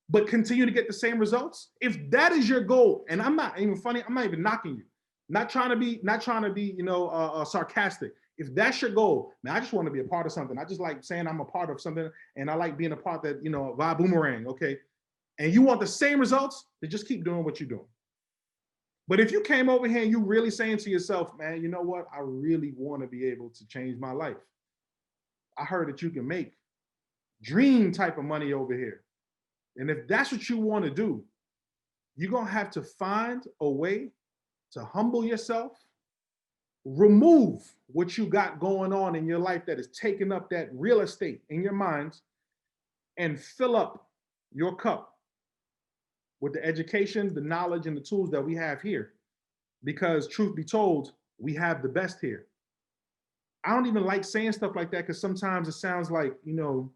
but continue to get the same results? If that is your goal, and I'm not even funny, I'm not even knocking you. Not trying to be, you know, sarcastic. If that's your goal, man, I just want to be a part of something. I just like saying I'm a part of something, and I like being a part that, you know, via Boomerang, okay? And you want the same results, then just keep doing what you're doing. But if you came over here and you really saying to yourself, man, you know what? I really want to be able to change my life. I heard that you can make dream type of money over here. And if that's what you want to do, you're going to have to find a way to humble yourself, remove what you got going on in your life that is taking up that real estate in your mind, and fill up your cup with the education, the knowledge, and the tools that we have here. Because truth be told, we have the best here. I don't even like saying stuff like that because sometimes it sounds like, you know,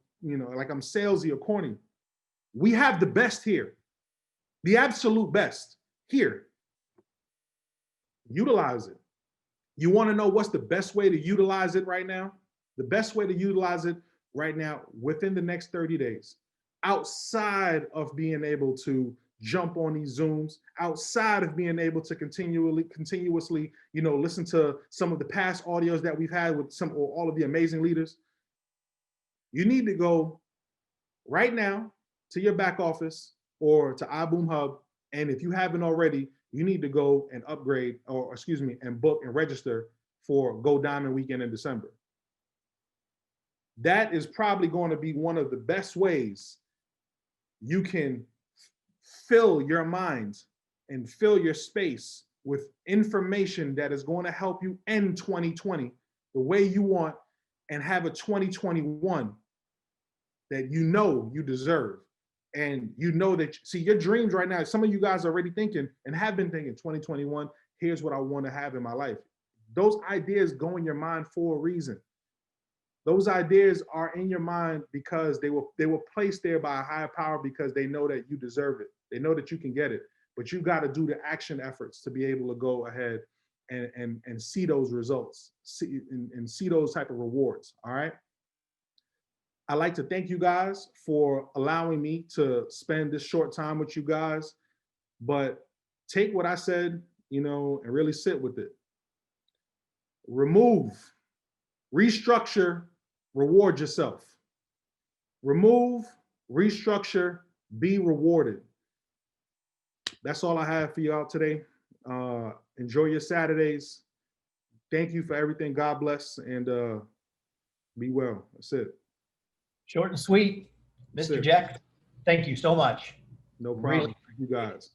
like I'm salesy or corny. We have the best here, the absolute best here. Utilize it. You want to know what's the best way to utilize it right now? The best way to utilize it right now within the next 30 days, outside of being able to jump on these Zooms, outside of being able to continuously, you know, listen to some of the past audios that we've had with some or all of the amazing leaders. You need to go right now to your back office or to iBoom Hub. And if you haven't already, you need to go and upgrade, or excuse me, and book and register for Go Diamond Weekend in December. That is probably going to be one of the best ways you can fill your mind and fill your space with information that is going to help you end 2020 the way you want and have a 2021 that you know you deserve. And you know that, see, your dreams right now, some of you guys are already thinking and have been thinking 2021, here's what I want to have in my life. those ideas go in your mind for a reason. Those ideas are in your mind because they were placed there by a higher power because they know that you deserve it. They know that you can get it, but you got to do the action efforts to be able to go ahead and see those results, and see those type of rewards. All right. I'd like to thank you guys for allowing me to spend this short time with you guys, but take what I said, and really sit with it. Remove, restructure, reward yourself. Remove, restructure, be rewarded. That's all I have for y'all today. Enjoy your Saturdays. Thank you for everything. God bless, and be well. That's it. Short and sweet. Mr. Jack, thank you so much. No problem. Really. Thank you guys.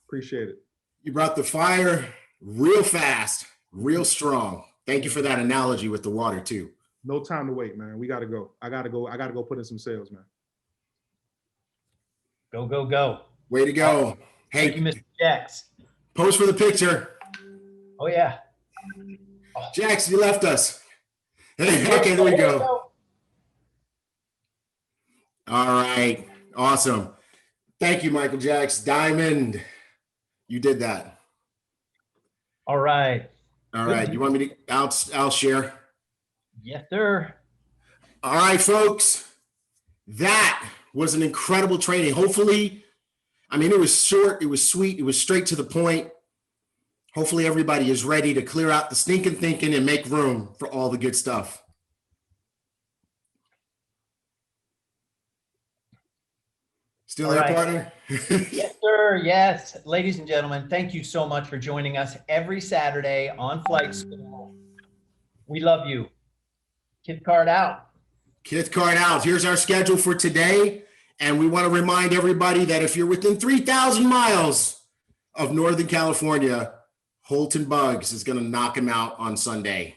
Appreciate it. You brought the fire real fast, real strong. Thank you for that analogy with the water too. No time to wait, man. We got to go. I got to go put in some sales, man. Go, go, go. Way to go. Hey, Thank you, Mr. Jax. pose for the picture. Oh, yeah. Jax, you left us. Okay, there we go. All right. Awesome. Thank you, Michael Jax. Diamond, you did that. All right. All right. You want me to, I'll share. Yes, sir. All right, folks. That was an incredible training. Hopefully, it was short, it was sweet, it was straight to the point. Hopefully everybody is ready to clear out the stinking thinking and make room for all the good stuff. Still there, partner? Yes, sir. Yes. Ladies and gentlemen, thank you so much for joining us every Saturday on Flight School. We love you. Kith card out. Kith card out. Here's our schedule for today. And we want to remind everybody that if you're within 3,000 miles of Northern California, Holton Bugs is going to knock him out on Sunday.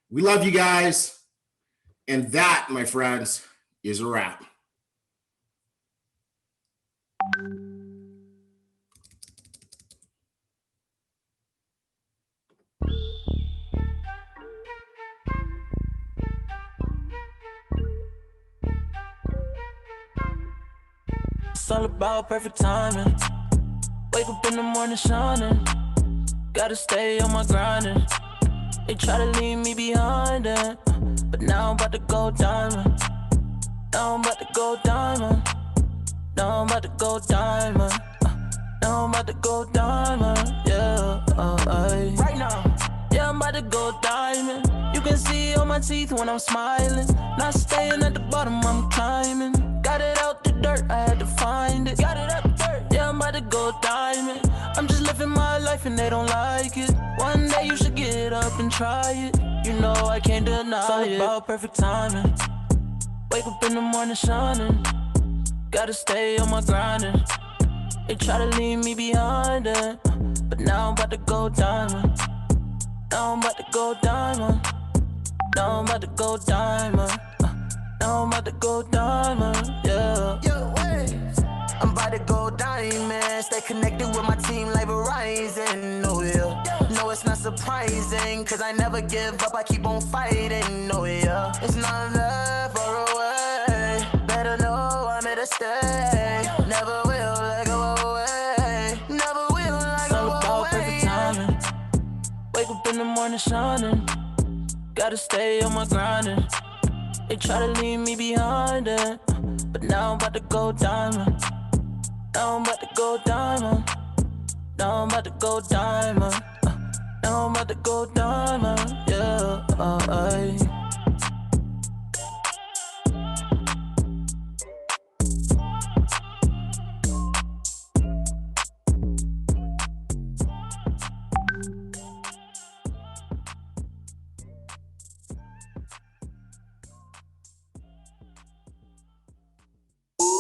We love you guys. And that, my friends, is a wrap. It's all about perfect timing. Wake up in the morning shining. Gotta stay on my grinding. They try to leave me behind it, but now I'm about to go diamond. Now I'm about to go diamond. Now I'm about to go diamond. Now I'm about to go diamond. Yeah, right now. Yeah, I'm about to go diamond. You can see all my teeth when I'm smiling. Not staying at the bottom, I'm climbing. Got it out the dirt, I had to find it. Got it out the dirt. Yeah, I'm about to go diamond. I'm just living my life and they don't like it. One day you should get up and try it. You know I can't deny it. It's all about perfect timing. Wake up in the morning shining. Gotta stay on my grinding. They try to leave me behind it, but now I'm about to go diamond. Now I'm about to go diamond. Now I'm about to go diamond. Now I'm about to go diamond, yeah. Yo, wait. I'm about to go diamond. Stay connected with my team like Verizon, oh yeah. No, it's not surprising, cause I never give up, I keep on fighting, oh yeah. It's not that far away. Better know I'm here to stay. Never will let go away. Never will let go away. It's all about perfect timing. Wake up in the morning shining. Gotta stay on my grinding. They try to leave me behind it, but now I'm about to go diamond. Now I'm about to go diamond. Now I'm about to go diamond. Now I'm about to go diamond, yeah.